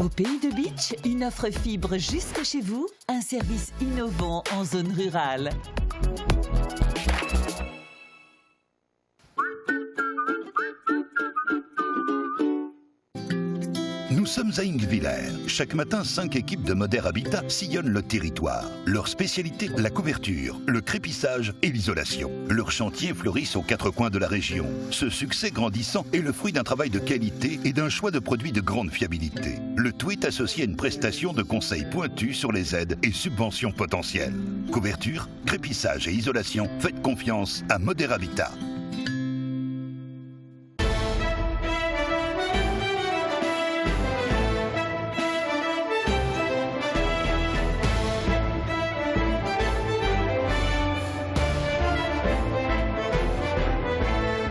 Au Pays de Beach, une offre fibre jusque chez vous, un service innovant en zone rurale. Nous sommes à Ingviller. Chaque matin, 5 équipes de Moder Habitat sillonnent le territoire. Leur spécialité, la couverture, le crépissage et l'isolation. Leurs chantiers fleurissent aux 4 coins de la région. Ce succès grandissant est le fruit d'un travail de qualité et d'un choix de produits de grande fiabilité. Le tout est associé à une prestation de conseils pointus sur les aides et subventions potentielles. Couverture, crépissage et isolation, faites confiance à Moder Habitat.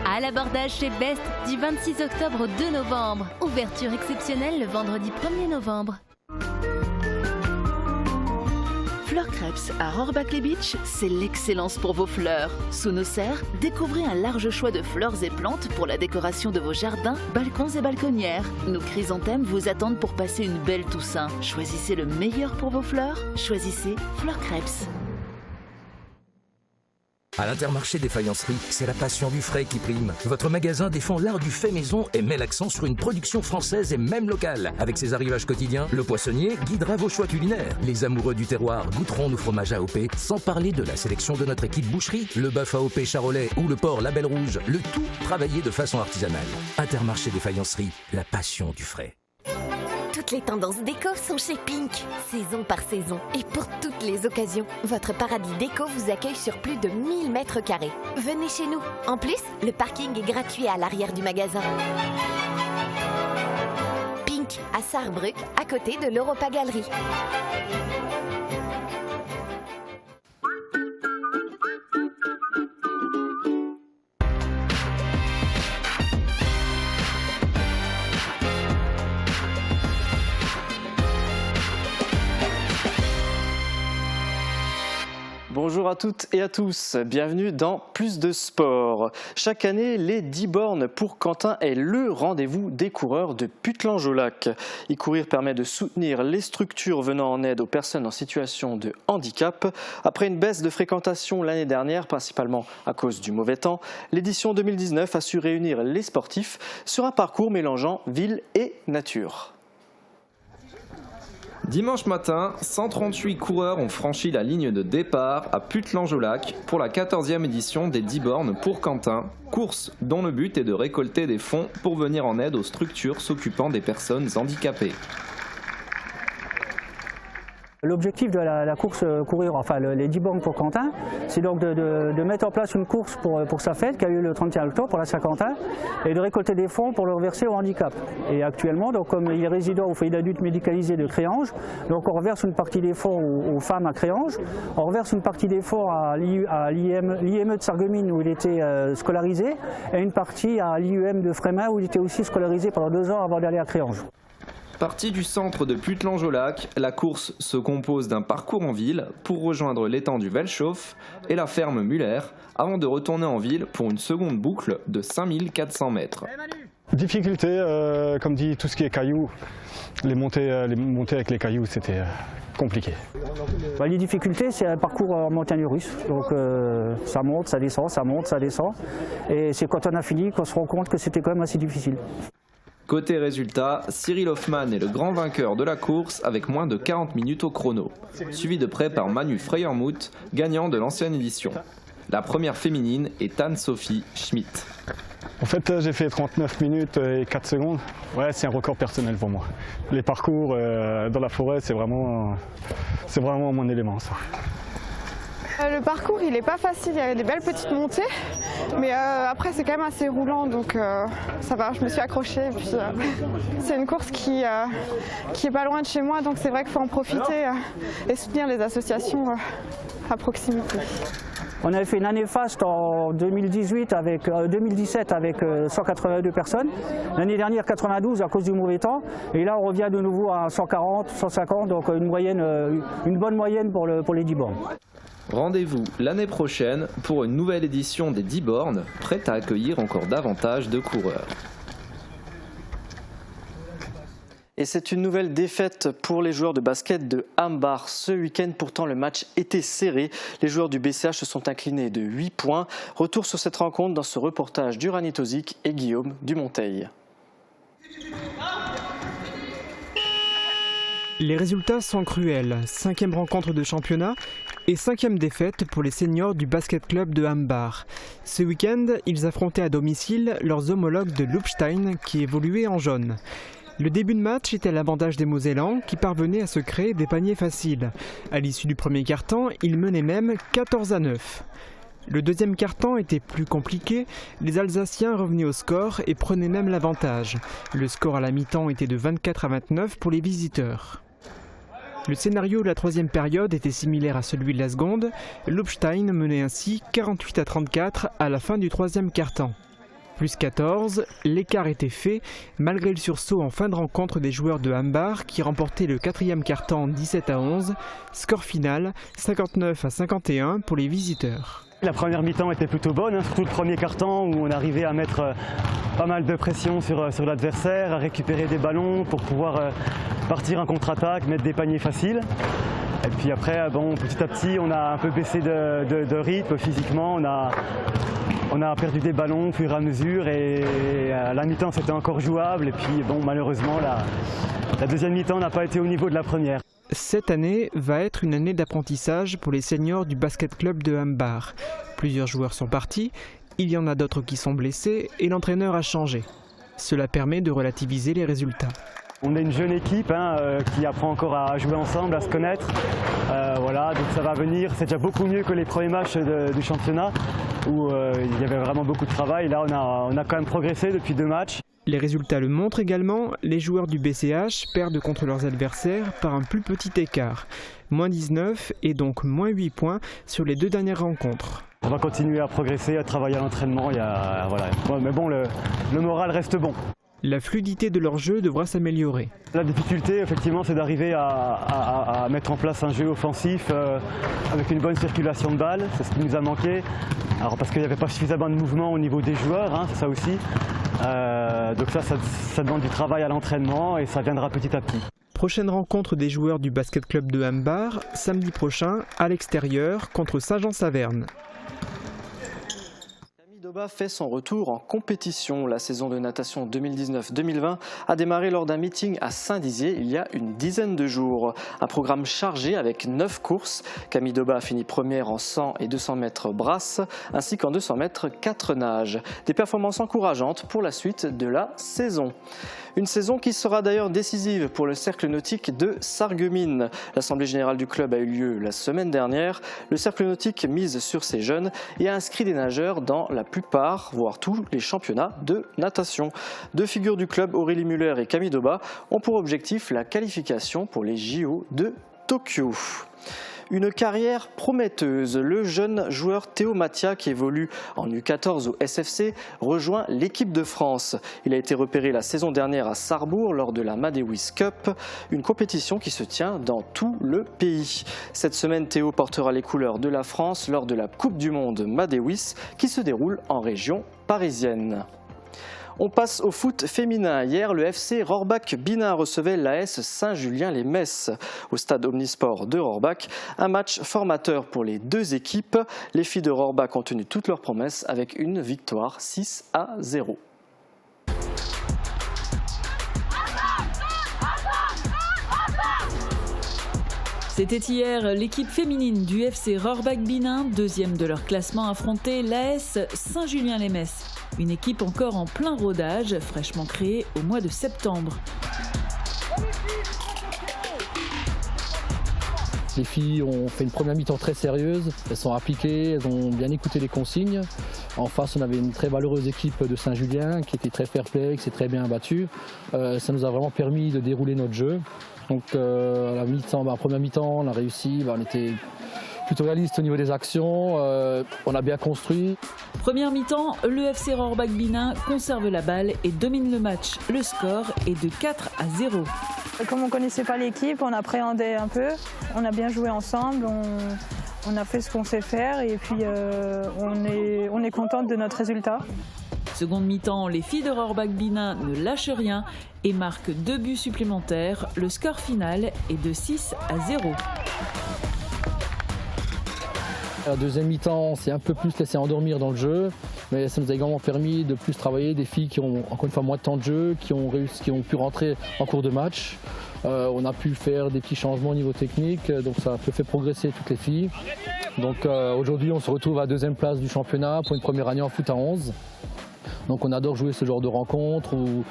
À l'abordage chez Best du 26 octobre au 2 novembre. Ouverture exceptionnelle le vendredi 1er novembre. Fleur Crêpes à Rohrbach-les-Beach, c'est l'excellence pour vos fleurs. Sous nos serres, découvrez un large choix de fleurs et plantes pour la décoration de vos jardins, balcons et balconnières. Nos chrysanthèmes vous attendent pour passer une belle Toussaint. Choisissez le meilleur pour vos fleurs, choisissez Fleur Crêpes. À l'Intermarché des faïenceries, c'est la passion du frais qui prime. Votre magasin défend l'art du fait maison et met l'accent sur une production française et même locale. Avec ses arrivages quotidiens, le poissonnier guidera vos choix culinaires. Les amoureux du terroir goûteront nos fromages AOP, sans parler de la sélection de notre équipe boucherie, le bœuf AOP charolais ou le porc Label Rouge, le tout travaillé de façon artisanale. Intermarché des faïenceries, la passion du frais. Toutes les tendances déco sont chez Pink, saison par saison. Et pour toutes les occasions, votre paradis déco vous accueille sur plus de 1000 mètres carrés. Venez chez nous. En plus, le parking est gratuit à l'arrière du magasin. Pink, à Sarrebruck, à côté de l'Europa Galerie. Bonjour à à toutes et à tous, bienvenue dans Plus de sport. Chaque année, les 10 bornes pour Quentin est le rendez-vous des coureurs de Putelange-au-Lac. Y courir permet de soutenir les structures venant en aide aux personnes en situation de handicap. Après une baisse de fréquentation l'année dernière, principalement à cause du mauvais temps, l'édition 2019 a su réunir les sportifs sur un parcours mélangeant ville et nature. Dimanche matin, 138 coureurs ont franchi la ligne de départ à Putelange-au-Lac pour la 14e édition des 10 bornes pour Quentin, course dont le but est de récolter des fonds pour venir en aide aux structures s'occupant des personnes handicapées. L'objectif de la course courir, enfin les 10 bornes pour Quentin, c'est donc de mettre en place une course pour sa fête qui a eu le 31 octobre pour la Saint-Quentin et de récolter des fonds pour le reverser au handicap. Et actuellement, donc, comme il est résident au foyer d'adultes médicalisés de Créange, donc on reverse une partie des fonds aux femmes à Créange, on reverse une partie des fonds à l'IME de Sarreguemines où il était scolarisé et une partie à l'IUM de Frémin où il était aussi scolarisé pendant 2 ans avant d'aller à Créange. Partie du centre de Putelange-au-Lac, la course se compose d'un parcours en ville pour rejoindre l'étang du Velchoff et la ferme Muller avant de retourner en ville pour une seconde boucle de 5400 mètres. Difficulté, comme dit, tout ce qui est cailloux, les montées avec les cailloux, c'était compliqué. Les difficultés, c'est un parcours en montagne russe, donc ça monte, ça descend, ça monte, ça descend. Et c'est quand on a fini qu'on se rend compte que c'était quand même assez difficile. Côté résultat, Cyril Hoffman est le grand vainqueur de la course avec moins de 40 minutes au chrono, suivi de près par Manu Freyermuth, gagnant de l'ancienne édition. La première féminine est Anne-Sophie Schmitt. En fait, j'ai fait 39 minutes et 4 secondes. Ouais, c'est un record personnel pour moi. Les parcours dans la forêt, c'est vraiment mon élément, ça. Le parcours, il n'est pas facile, il y avait des belles petites montées, mais après c'est quand même assez roulant, donc ça va, je me suis accrochée. Et puis, c'est une course qui est pas loin de chez moi, donc c'est vrai qu'il faut en profiter et soutenir les associations à proximité. On avait fait une année faste en 2017 avec 182 personnes. L'année dernière 92 à cause du mauvais temps. Et là on revient de nouveau à 140, 150, donc une bonne moyenne pour les 10 bornes. Rendez-vous l'année prochaine pour une nouvelle édition des 10 bornes, prête à accueillir encore davantage de coureurs. Et c'est une nouvelle défaite pour les joueurs de basket de Hambar ce week-end. Pourtant, le match était serré. Les joueurs du BCH se sont inclinés de 8 points. Retour sur cette rencontre dans ce reportage d'Uranie Tozic et Guillaume Dumonteil. Les résultats sont cruels. 5e rencontre de championnat et 5e défaite pour les seniors du basket club de Hambar. Ce week-end, ils affrontaient à domicile leurs homologues de Lupstein qui évoluaient en jaune. Le début de match était à l'avantage des Mosellans qui parvenaient à se créer des paniers faciles. À l'issue du premier quart-temps, ils menaient même 14-9. Le deuxième quart-temps était plus compliqué, les Alsaciens revenaient au score et prenaient même l'avantage. Le score à la mi-temps était de 24-29 pour les visiteurs. Le scénario de la troisième période était similaire à celui de la seconde. Lupstein menait ainsi 48-34 à la fin du troisième quart-temps. Plus 14, l'écart était fait, malgré le sursaut en fin de rencontre des joueurs de Hambar qui remportaient le quatrième quart-temps 17-11. Score final 59-51 pour les visiteurs. La première mi-temps était plutôt bonne, surtout le premier quart-temps où on arrivait à mettre pas mal de pression sur l'adversaire, à récupérer des ballons pour pouvoir partir en contre-attaque, mettre des paniers faciles. Et puis après, petit à petit, on a un peu baissé de rythme physiquement, on a perdu des ballons au fur et à mesure et à la mi-temps c'était encore jouable et puis malheureusement la deuxième mi-temps n'a pas été au niveau de la première. Cette année va être une année d'apprentissage pour les seniors du basket club de Hambar. Plusieurs joueurs sont partis, il y en a d'autres qui sont blessés et l'entraîneur a changé. Cela permet de relativiser les résultats. On est une jeune équipe qui apprend encore à jouer ensemble, à se connaître. Donc ça va venir. C'est déjà beaucoup mieux que les premiers matchs du championnat où il y avait vraiment beaucoup de travail. Là, on a quand même progressé depuis 2 matchs. Les résultats le montrent également, les joueurs du BCH perdent contre leurs adversaires par un plus petit écart. Moins 19 et donc moins 8 points sur les 2 dernières rencontres. On va continuer à progresser, à travailler à l'entraînement. Mais bon, le moral reste bon. La fluidité de leur jeu devra s'améliorer. La difficulté, effectivement, c'est d'arriver à mettre en place un jeu offensif avec une bonne circulation de balles. C'est ce qui nous a manqué. Alors, parce qu'il n'y avait pas suffisamment de mouvement au niveau des joueurs, hein, c'est ça aussi. Donc ça demande du travail à l'entraînement et ça viendra petit à petit. Prochaine rencontre des joueurs du basket club de Hambar, samedi prochain, à l'extérieur, contre Saint-Jean-Saverne. Doba fait son retour en compétition. La saison de natation 2019-2020 a démarré lors d'un meeting à Saint-Dizier il y a une dizaine de jours. Un programme chargé avec 9 courses. Camille Doba a fini première en 100 et 200 mètres brasse, ainsi qu'en 200 mètres 4 nages. Des performances encourageantes pour la suite de la saison. Une saison qui sera d'ailleurs décisive pour le cercle nautique de Sarreguemines. L'assemblée générale du club a eu lieu la semaine dernière. Le cercle nautique mise sur ses jeunes et a inscrit des nageurs dans la plupart, voire tous les championnats de natation. Deux figures du club, Aurélie Muller et Camille Doba, ont pour objectif la qualification pour les JO de Tokyo. Une carrière prometteuse. Le jeune joueur Théo Mathia, qui évolue en U14 au SFC, rejoint l'équipe de France. Il a été repéré la saison dernière à Sarrebourg lors de la Madewis Cup, une compétition qui se tient dans tout le pays. Cette semaine, Théo portera les couleurs de la France lors de la Coupe du Monde Madewis qui se déroule en région parisienne. On passe au foot féminin. Hier, le FC Rohrbach-Binain recevait l'AS Saint-Julien-les-Metz au stade Omnisport de Rohrbach. Un match formateur pour les deux équipes. Les filles de Rohrbach ont tenu toutes leurs promesses avec une victoire 6-0. C'était hier, l'équipe féminine du FC Rohrbach-Binain, deuxième de leur classement, affrontait l'AS Saint-Julien-les-Metz. Une équipe encore en plein rodage, fraîchement créée au mois de septembre. Les filles ont fait une première mi-temps très sérieuse, elles sont appliquées, elles ont bien écouté les consignes. En face, on avait une très valeureuse équipe de Saint-Julien qui était très fair-play, qui s'est très bien battue. Ça nous a vraiment permis de dérouler notre jeu. Donc à la mi-temps, première mi-temps, on a réussi, on était plutôt réaliste au niveau des actions, on a bien construit. Première mi-temps, le FC Rohrbach-Binain conserve la balle et domine le match. Le score est de 4-0. Comme on ne connaissait pas l'équipe, on appréhendait un peu, on a bien joué ensemble, on a fait ce qu'on sait faire et puis on est contente de notre résultat. Seconde mi-temps, les filles de Rohrbach-Binain ne lâchent rien et marquent 2 buts supplémentaires. Le score final est de 6-0. La deuxième mi-temps, on s'est un peu plus laissé endormir dans le jeu, mais ça nous a également permis de plus travailler des filles qui ont encore une fois moins de temps de jeu, qui ont pu rentrer en cours de match. On a pu faire des petits changements au niveau technique, donc ça a fait progresser toutes les filles. Donc aujourd'hui, on se retrouve à la deuxième place du championnat pour une première année en foot à 11. Donc on adore jouer ce genre de rencontres où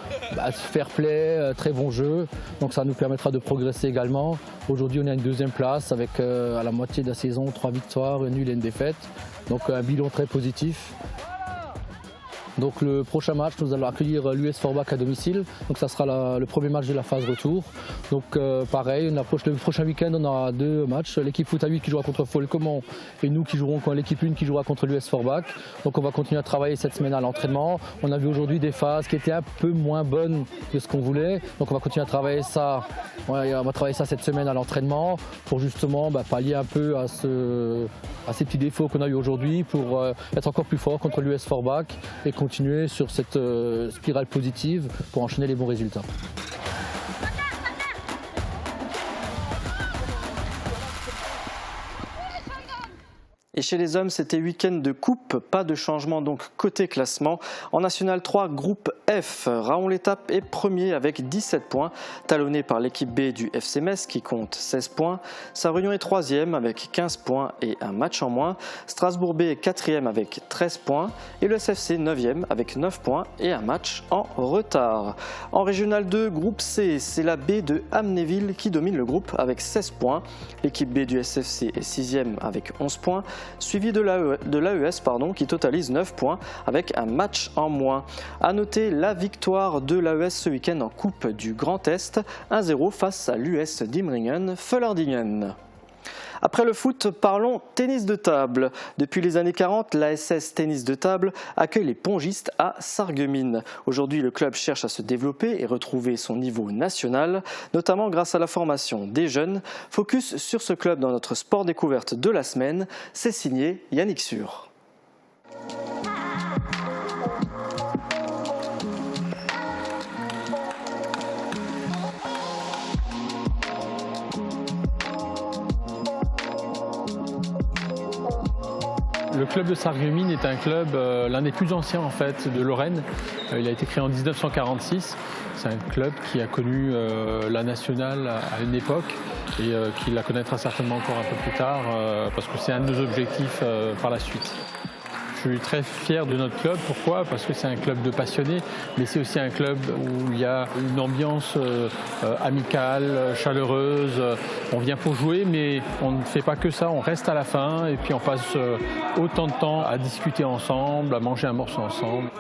fair play, très bon jeu. Donc ça nous permettra de progresser également. Aujourd'hui on est à une deuxième place avec à la moitié de la saison 3 victoires, une nulle et une défaite. Donc un bilan très positif. Donc le prochain match, nous allons accueillir l'US Forbach à domicile. Donc ça sera le premier match de la phase retour. Donc pareil, le prochain week-end, on aura 2 matchs. L'équipe foot à 8 qui jouera contre Folcomont et nous qui jouerons contre l'équipe 1 qui jouera contre l'US Forbach. Donc on va continuer à travailler cette semaine à l'entraînement. On a vu aujourd'hui des phases qui étaient un peu moins bonnes que ce qu'on voulait. Donc on va continuer à travailler ça. On va travailler ça cette semaine à l'entraînement pour justement pallier un peu à ces petits défauts qu'on a eu aujourd'hui pour être encore plus fort contre l'US Forbach et continuer sur cette spirale positive pour enchaîner les bons résultats. Et chez les hommes, c'était week-end de coupe, pas de changement donc côté classement. En National 3, groupe F, Raon-l'Étape est premier avec 17 points, talonné par l'équipe B du FC Metz qui compte 16 points. Sarre-Union est troisième avec 15 points et un match en moins. Strasbourg B est quatrième avec 13 points et le SFC 9e avec 9 points et un match en retard. En Régional 2, groupe C, c'est la B de Amnéville qui domine le groupe avec 16 points. L'équipe B du SFC est 6e avec 11 points. Suivi de l'AES qui totalise 9 points avec un match en moins. A noter la victoire de l'AES ce week-end en Coupe du Grand Est, 1-0 face à l'US Diemringen-Völlerdingen. Après le foot, parlons tennis de table. Depuis les années 40, l'ASS Tennis de table accueille les pongistes à Sarreguemines. Aujourd'hui, le club cherche à se développer et retrouver son niveau national, notamment grâce à la formation des jeunes. Focus sur ce club dans notre sport découverte de la semaine. C'est signé Yannick Sur. Le club de Sarreguemines est un club, l'un des plus anciens en fait de Lorraine. Il a été créé en 1946. C'est un club qui a connu la nationale à une époque et qui la connaîtra certainement encore un peu plus tard parce que c'est un de nos objectifs par la suite. Je suis très fier de notre club. Pourquoi? Parce que c'est un club de passionnés, mais c'est aussi un club où il y a une ambiance amicale, chaleureuse. On vient pour jouer, mais on ne fait pas que ça. On reste à la fin et puis on passe autant de temps à discuter ensemble, à manger un morceau ensemble.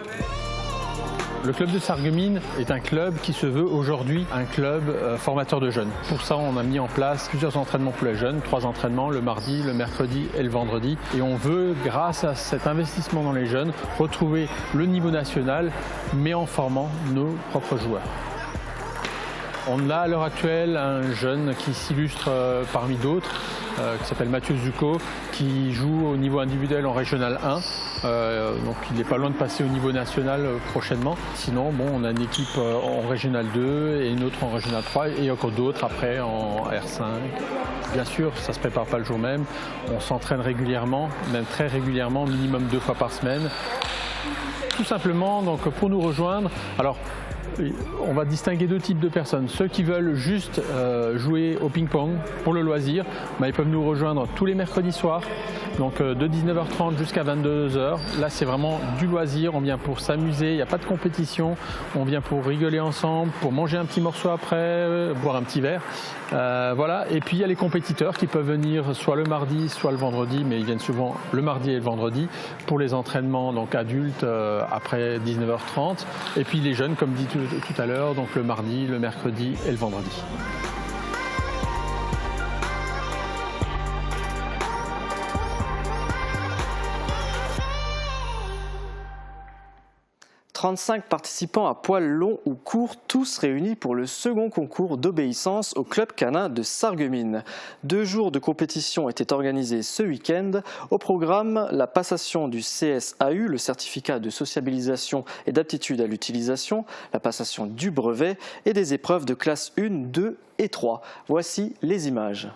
Le club de Sarreguemines est un club qui se veut aujourd'hui un club formateur de jeunes. Pour ça, on a mis en place plusieurs entraînements pour les jeunes, 3 entraînements, le mardi, le mercredi et le vendredi. Et on veut, grâce à cet investissement dans les jeunes, retrouver le niveau national, mais en formant nos propres joueurs. On a à l'heure actuelle un jeune qui s'illustre parmi d'autres, qui s'appelle Mathieu Zucco, qui joue au niveau individuel en Régional 1. Donc il n'est pas loin de passer au niveau national prochainement. Sinon, bon, on a une équipe en Régional 2 et une autre en Régional 3 et encore d'autres après en R5. Bien sûr, ça ne se prépare pas le jour même. On s'entraîne régulièrement, même très régulièrement, minimum 2 fois par semaine. Tout simplement, donc, pour nous rejoindre, alors, on va distinguer 2 types de personnes. Ceux qui veulent juste jouer au ping-pong pour le loisir, ils peuvent nous rejoindre tous les mercredis soirs, donc de 19h30 jusqu'à 22h. Là, c'est vraiment du loisir. On vient pour s'amuser, il n'y a pas de compétition. On vient pour rigoler ensemble, pour manger un petit morceau après, boire un petit verre. Voilà. Et puis, il y a les compétiteurs qui peuvent venir soit le mardi, soit le vendredi, mais ils viennent souvent le mardi et le vendredi pour les entraînements donc adultes après 19h30. Et puis, les jeunes, comme dit tout à l'heure, donc le mardi, le mercredi et le vendredi. « 35 participants à poil long ou court, tous réunis pour le second concours d'obéissance au club canin de Sarreguemines. 2 jours de compétition étaient organisés ce week-end. Au programme, la passation du CSAU, le certificat de sociabilisation et d'aptitude à l'utilisation, la passation du brevet et des épreuves de classe 1, 2 et 3. Voici les images.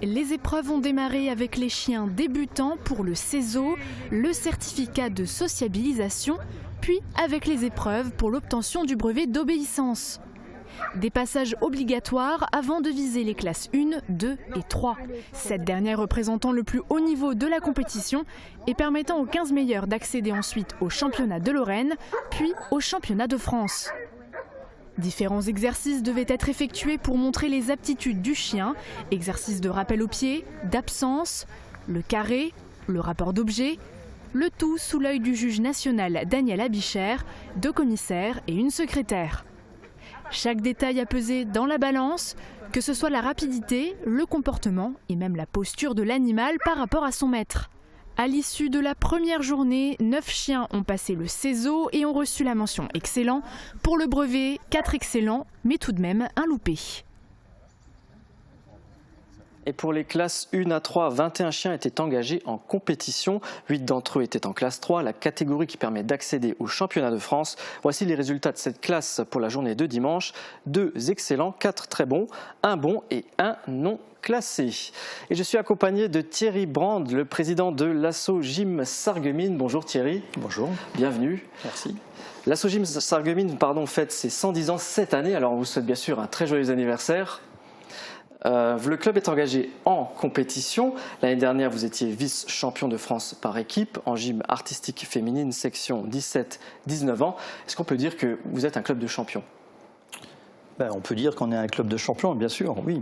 Les épreuves ont démarré avec les chiens débutants pour le CESO, le certificat de sociabilisation, puis avec les épreuves pour l'obtention du brevet d'obéissance. Des passages obligatoires avant de viser les classes 1, 2 et 3. Cette dernière représentant le plus haut niveau de la compétition et permettant aux 15 meilleurs d'accéder ensuite au championnat de Lorraine, puis au championnat de France. Différents exercices devaient être effectués pour montrer les aptitudes du chien, exercices de rappel au pied, d'absence, le carré, le rapport d'objet, le tout sous l'œil du juge national Daniel Abicher, 2 commissaires et une secrétaire. Chaque détail a pesé dans la balance, que ce soit la rapidité, le comportement et même la posture de l'animal par rapport à son maître. À l'issue de la première journée, 9 chiens ont passé le CESO et ont reçu la mention excellent. Pour le brevet, 4 excellents, mais tout de même un loupé. Et pour les classes 1 à 3, 21 chiens étaient engagés en compétition. 8 d'entre eux étaient en classe 3, la catégorie qui permet d'accéder au championnat de France. Voici les résultats de cette classe pour la journée de dimanche. 2 excellents, 4 très bons, 1 bon et 1 non classé. Et je suis accompagné de Thierry Brand, le président de l'Asso Gym Sarreguemines. Bonjour Thierry. Bonjour. Bienvenue. Merci. L'Asso Gym Sarreguemines fête ses 110 ans cette année, alors on vous souhaite bien sûr un très joyeux anniversaire. Le club est engagé en compétition. L'année dernière, vous étiez vice-champion de France par équipe en gym artistique féminine, section 17-19 ans. Est-ce qu'on peut dire que vous êtes un club de champions ? On peut dire qu'on est un club de champions, bien sûr, oui,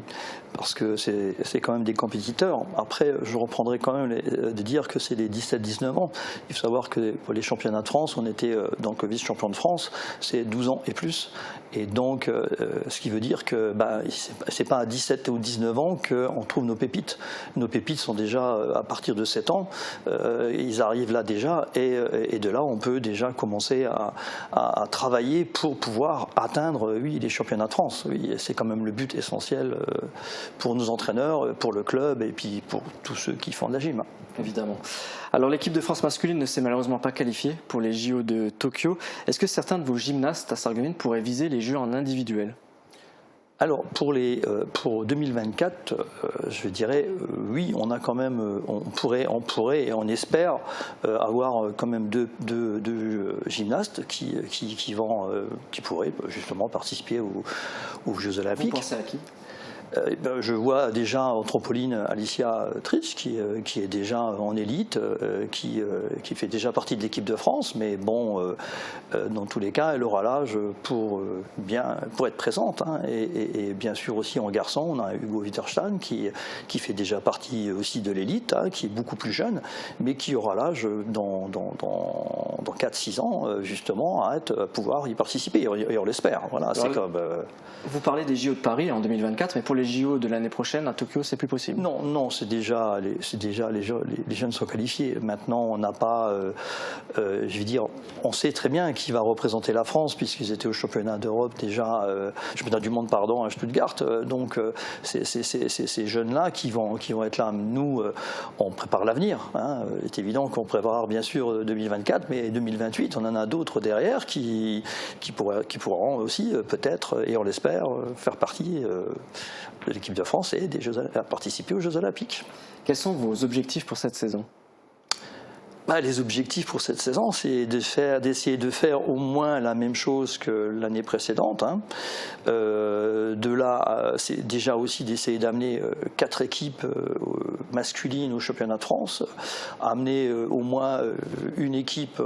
parce que c'est quand même des compétiteurs. Après, je reprendrai quand même de dire que c'est les 17-19 ans. Il faut savoir que pour les championnats de France, on était donc vice-champion de France, c'est 12 ans et plus. Et donc, ce qui veut dire que c'est pas à 17 ou 19 ans qu'on trouve nos pépites. Nos pépites sont déjà à partir de 7 ans, ils arrivent là déjà, et de là, on peut déjà commencer à travailler pour pouvoir atteindre, oui, les championnats de France. Oui, c'est quand même le but essentiel pour nos entraîneurs, pour le club et puis pour tous ceux qui font de la gym. Évidemment. Alors l'équipe de France masculine ne s'est malheureusement pas qualifiée pour les JO de Tokyo. Est-ce que certains de vos gymnastes à Sarreguemines pourraient viser les Jeux en individuel ? Alors pour 2024, je dirais oui, on a quand même, on pourrait et on espère avoir quand même deux gymnastes qui pourraient justement participer aux Jeux Olympiques. Vous pensez à qui ? Je vois déjà Anthropoline Alicia Tritsch qui est déjà en élite, qui fait déjà partie de l'équipe de France, mais bon, dans tous les cas, elle aura l'âge pour être présente. Hein, et bien sûr aussi en garçon, on a Hugo Witterstein qui fait déjà partie aussi de l'élite, hein, qui est beaucoup plus jeune, mais qui aura l'âge dans 4-6 ans justement à pouvoir y participer, et on l'espère. Voilà, c'est comme. Vous parlez des JO de Paris en 2024, mais pour les JO de l'année prochaine à Tokyo, c'est plus possible. Non, c'est déjà les jeunes sont qualifiés. Maintenant, on n'a pas, je veux dire, on sait très bien qui va représenter la France puisqu'ils étaient au championnat d'Europe déjà, championnat du monde pardon, à Stuttgart. Donc c'est ces jeunes-là qui vont être là. Nous, on prépare l'avenir. Hein. Il est évident qu'on prépare bien sûr 2024, mais 2028, on en a d'autres derrière qui pourront aussi peut-être, et on l'espère, faire partie de l'équipe de France et participer aux Jeux Olympiques. Quels sont vos objectifs pour cette saison ? Les objectifs pour cette saison, c'est d'essayer de faire au moins la même chose que l'année précédente. Hein. De là, c'est déjà aussi d'essayer d'amener 4 équipes masculines au championnat de France, amener au moins une équipe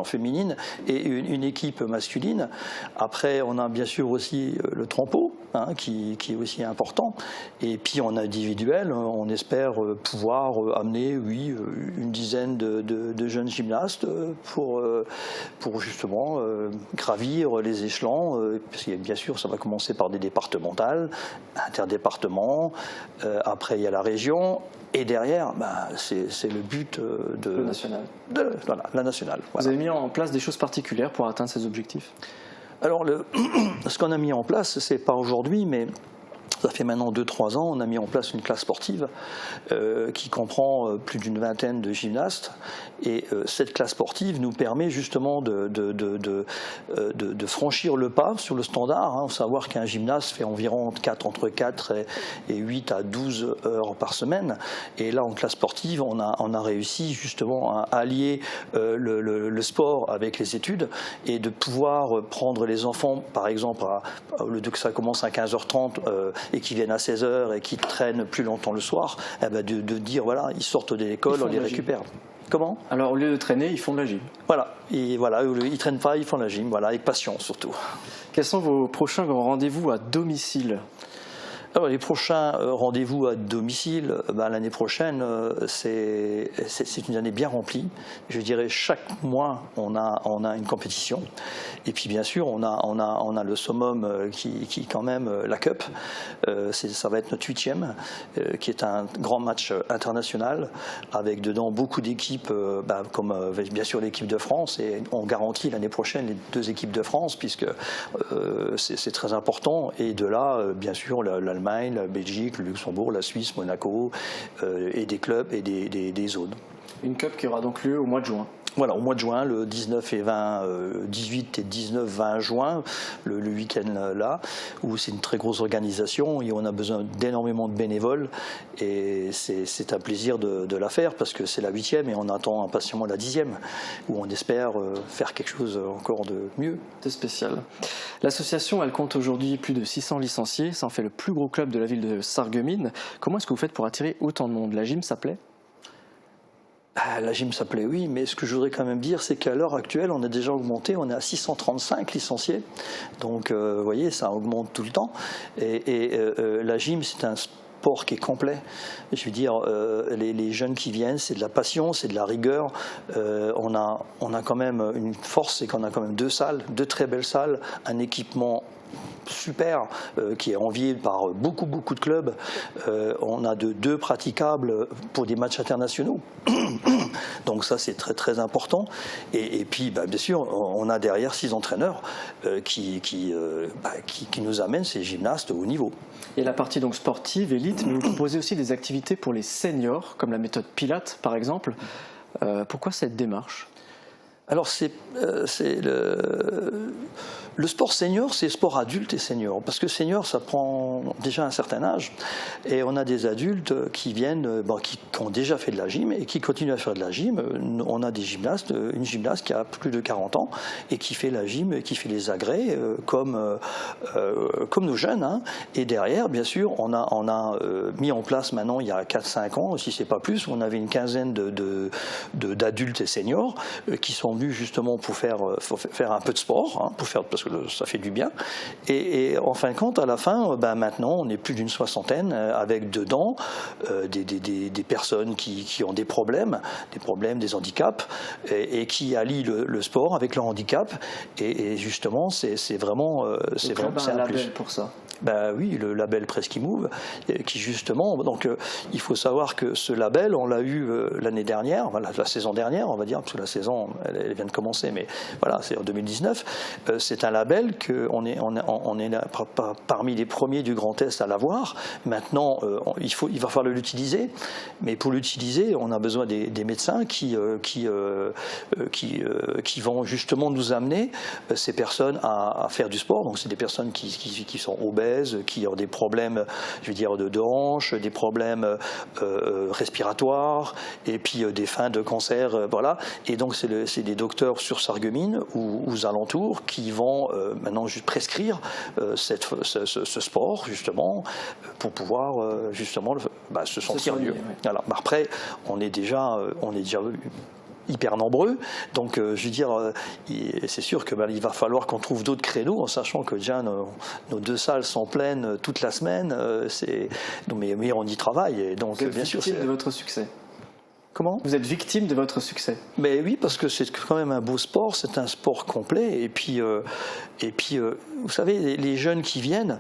féminine et une équipe masculine. Après, on a bien sûr aussi le trampo, hein, qui est aussi important. Et puis en individuel, on espère pouvoir amener, une dizaine de jeunes gymnastes pour justement gravir les échelons, parce que bien sûr ça va commencer par des départementales, interdépartements, après il y a la région, et derrière c'est le but de le national. La nationale. Voilà. Vous avez mis en place des choses particulières pour atteindre ces objectifs ? Alors ce qu'on a mis en place, c'est pas aujourd'hui, mais ça fait maintenant 2-3 ans, on a mis en place une classe sportive qui comprend plus d'une vingtaine de gymnastes. Et cette classe sportive nous permet justement de franchir le pas sur le standard. Hein. Il faut savoir qu'un gymnaste fait environ entre 4 et 8 à 12 heures par semaine. Et là, en classe sportive, on a réussi justement à allier le sport avec les études et de pouvoir prendre les enfants, par exemple, au lieu que ça commence à 15h30, et qui viennent à 16h et qui traînent plus longtemps le soir, de dire voilà, ils sortent de l'école, on les récupère. Comment ? Alors au lieu de traîner, ils font de la gym. Voilà, et voilà, ils ne traînent pas, ils font de la gym, voilà, avec passion surtout. Quels sont vos prochains rendez-vous à domicile ? Alors, les prochains rendez-vous à domicile, l'année prochaine, c'est une année bien remplie. Je dirais chaque mois, on a une compétition. Et puis bien sûr, on a le summum qui quand même la Cup. Ça va être notre 8e, qui est un grand match international avec dedans beaucoup d'équipes, comme bien sûr l'équipe de France. Et on garantit l'année prochaine les 2 équipes de France puisque c'est très important. Et de là, bien sûr, l'Allemagne, la Belgique, le Luxembourg, la Suisse, Monaco, et des clubs et des zones. Une cup qui aura donc lieu au mois de juin. Voilà, au mois de juin, le 19 et 20, 18 et 19-20 juin, le week-end là, où c'est une très grosse organisation et on a besoin d'énormément de bénévoles. Et c'est un plaisir de la faire parce que c'est la 8e et on attend impatiemment la 10e, où on espère faire quelque chose encore de mieux. C'est spécial. L'association, elle compte aujourd'hui plus de 600 licenciés. Ça en fait le plus gros club de la ville de Sarreguemines. Comment est-ce que vous faites pour attirer autant de monde ? La gym, ça plaît ? La gym, ça plaît, oui, mais ce que je voudrais quand même dire, c'est qu'à l'heure actuelle, on a déjà augmenté, on est à 635 licenciés. Donc, vous voyez, ça augmente tout le temps. Et la gym, c'est un sport qui est complet. Je veux dire, les jeunes qui viennent, c'est de la passion, c'est de la rigueur. On a quand même une force, c'est qu'on a quand même 2 salles, 2 très belles salles, un équipement super, qui est envié par beaucoup de clubs. On a 2 praticables pour des matchs internationaux. Donc ça, c'est très important. Et puis, bien sûr, on a derrière 6 entraîneurs qui nous amènent ces gymnastes au haut niveau. Il y a la partie donc sportive, élite, mais vous proposez aussi des activités pour les seniors, comme la méthode Pilates, par exemple. Pourquoi cette démarche ? Alors, le sport senior, c'est sport adulte et senior. Parce que senior, ça prend déjà un certain âge. Et on a des adultes qui viennent, qui ont déjà fait de la gym et qui continuent à faire de la gym. On a une gymnaste qui a plus de 40 ans et qui fait la gym, qui fait les agrès, comme nos jeunes. Hein. Et derrière, bien sûr, on a mis en place maintenant, il y a 4-5 ans, si c'est pas plus, on avait une quinzaine d'adultes et seniors qui sont venus justement pour faire un peu de sport, hein, parce que ça fait du bien. Et en fin de compte, à la fin, maintenant, on est plus d'une 60aine avec dedans des personnes qui ont des problèmes, des handicaps, et qui allient le sport avec leur handicap. Et justement, c'est vraiment un label pour ça. Oui, le label Presqu'Imove, qui justement, donc il faut savoir que ce label, on l'a eu l'année dernière, la saison dernière, on va dire, parce que la saison, elle vient de commencer, mais voilà, c'est en 2019. C'est un label qu'on est parmi les premiers du Grand Est à l'avoir. Maintenant, il va falloir l'utiliser, mais pour l'utiliser, on a besoin des médecins qui vont justement nous amener ces personnes à faire du sport. Donc c'est des personnes qui sont obèses, qui ont des problèmes, je veux dire, de hanches, des problèmes respiratoires, et puis des fins de cancer, voilà. Et donc c'est des docteurs sur Sarreguemines ou aux alentours qui vont maintenant juste prescrire ce sport justement pour pouvoir justement se sentir mieux. Voilà. Après, on est déjà hyper nombreux, donc je veux dire, c'est sûr que il va falloir qu'on trouve d'autres créneaux, en sachant que déjà nos 2 salles sont pleines toute la semaine, mais on y travaille. Et donc, vous êtes bien sûr, victime de votre succès. Comment ? Vous êtes victime de votre succès. Mais oui, parce que c'est quand même un beau sport, c'est un sport complet. Et puis vous savez, les jeunes qui viennent,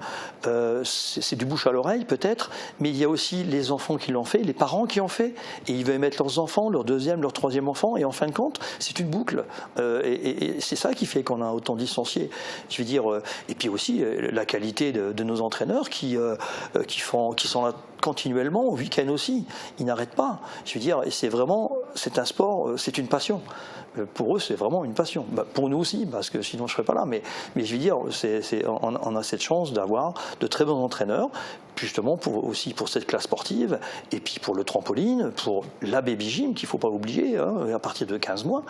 c'est du bouche à l'oreille peut-être, mais il y a aussi les enfants qui l'ont fait, les parents qui l'ont fait, et ils veulent mettre leurs enfants, leur 2e, leur 3e enfant, et en fin de compte, c'est une boucle. Et c'est ça qui fait qu'on a autant de licenciés. Je veux dire, et puis aussi la qualité de nos entraîneurs qui sont là continuellement, au week-end aussi. Ils n'arrêtent pas. Je veux dire, c'est un sport, c'est une passion. Pour eux, c'est vraiment une passion. Pour nous aussi, parce que sinon je ne serais pas là. Mais je veux dire, on a cette chance d'avoir de très bons entraîneurs, justement aussi pour cette classe sportive, et puis pour le trampoline, pour la baby gym, qu'il ne faut pas oublier, hein, à partir de 15 mois,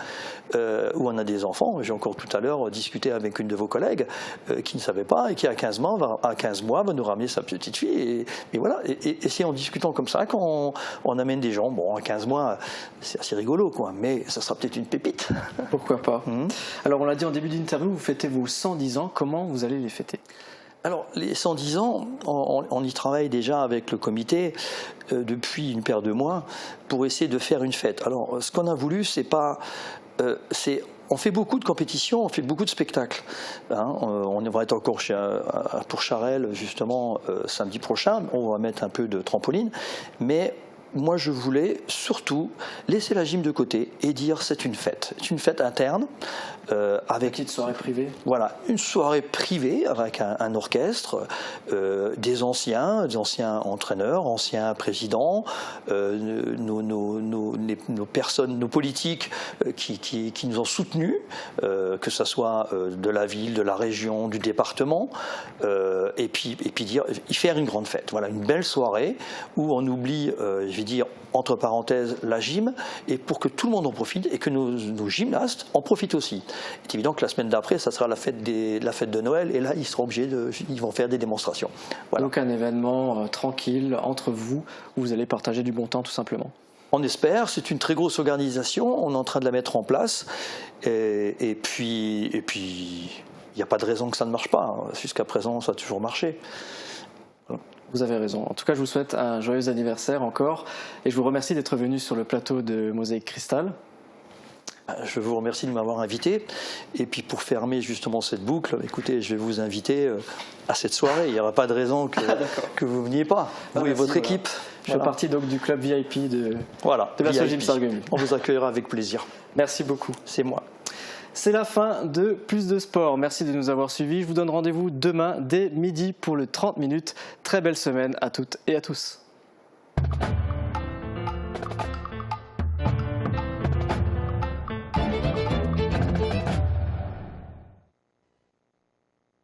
où on a des enfants. J'ai encore tout à l'heure discuté avec une de vos collègues qui ne savait pas, et qui à 15 mois va nous ramener sa petite fille. Et voilà. Et c'est en discutant comme ça qu'on amène des gens. Bon, à 15 mois, c'est assez rigolo, quoi, mais ça sera peut-être une pépite. Pourquoi pas. Alors, on l'a dit en début d'interview, vous fêtez vos 110 ans. Comment vous allez les fêter ? Alors, les 110 ans, on y travaille déjà avec le comité depuis une paire de mois pour essayer de faire une fête. Alors, ce qu'on a voulu, on fait beaucoup de compétitions, on fait beaucoup de spectacles. Hein, on va être encore pour Charelles, justement, samedi prochain. On va mettre un peu de trampoline, mais moi, je voulais surtout laisser la gym de côté et dire c'est une fête interne. Avec une soirée privée. Voilà, une soirée privée avec un orchestre, des anciens entraîneurs, anciens présidents, nos personnes, nos politiques qui nous ont soutenus, que ce soit de la ville, de la région, du département, et puis faire une grande fête. Voilà, une belle soirée où on oublie, je vais dire entre parenthèses, la gym, et pour que tout le monde en profite et que nos gymnastes en profitent aussi. Il est évident que la semaine d'après, ça sera la fête de Noël, et là, ils seront obligés ils vont faire des démonstrations. Voilà. Donc un événement tranquille entre vous, où vous allez partager du bon temps tout simplement. On espère, c'est une très grosse organisation, on est en train de la mettre en place, et puis il n'y a pas de raison que ça ne marche pas. Jusqu'à présent, ça a toujours marché. Voilà. Vous avez raison. En tout cas, je vous souhaite un joyeux anniversaire encore, et je vous remercie d'être venu sur le plateau de Mosaïque Cristal. Je vous remercie de m'avoir invité. Et puis pour fermer justement cette boucle, écoutez, je vais vous inviter à cette soirée. Il n'y aura pas de raison que vous ne veniez pas, vous et votre équipe. Je fais partie donc du club VIP de la Sogim Sarreguemines. On vous accueillera avec plaisir. Merci beaucoup. C'est moi. C'est la fin de Plus de Sport. Merci de nous avoir suivis. Je vous donne rendez-vous demain dès midi pour le 30 minutes. Très belle semaine à toutes et à tous.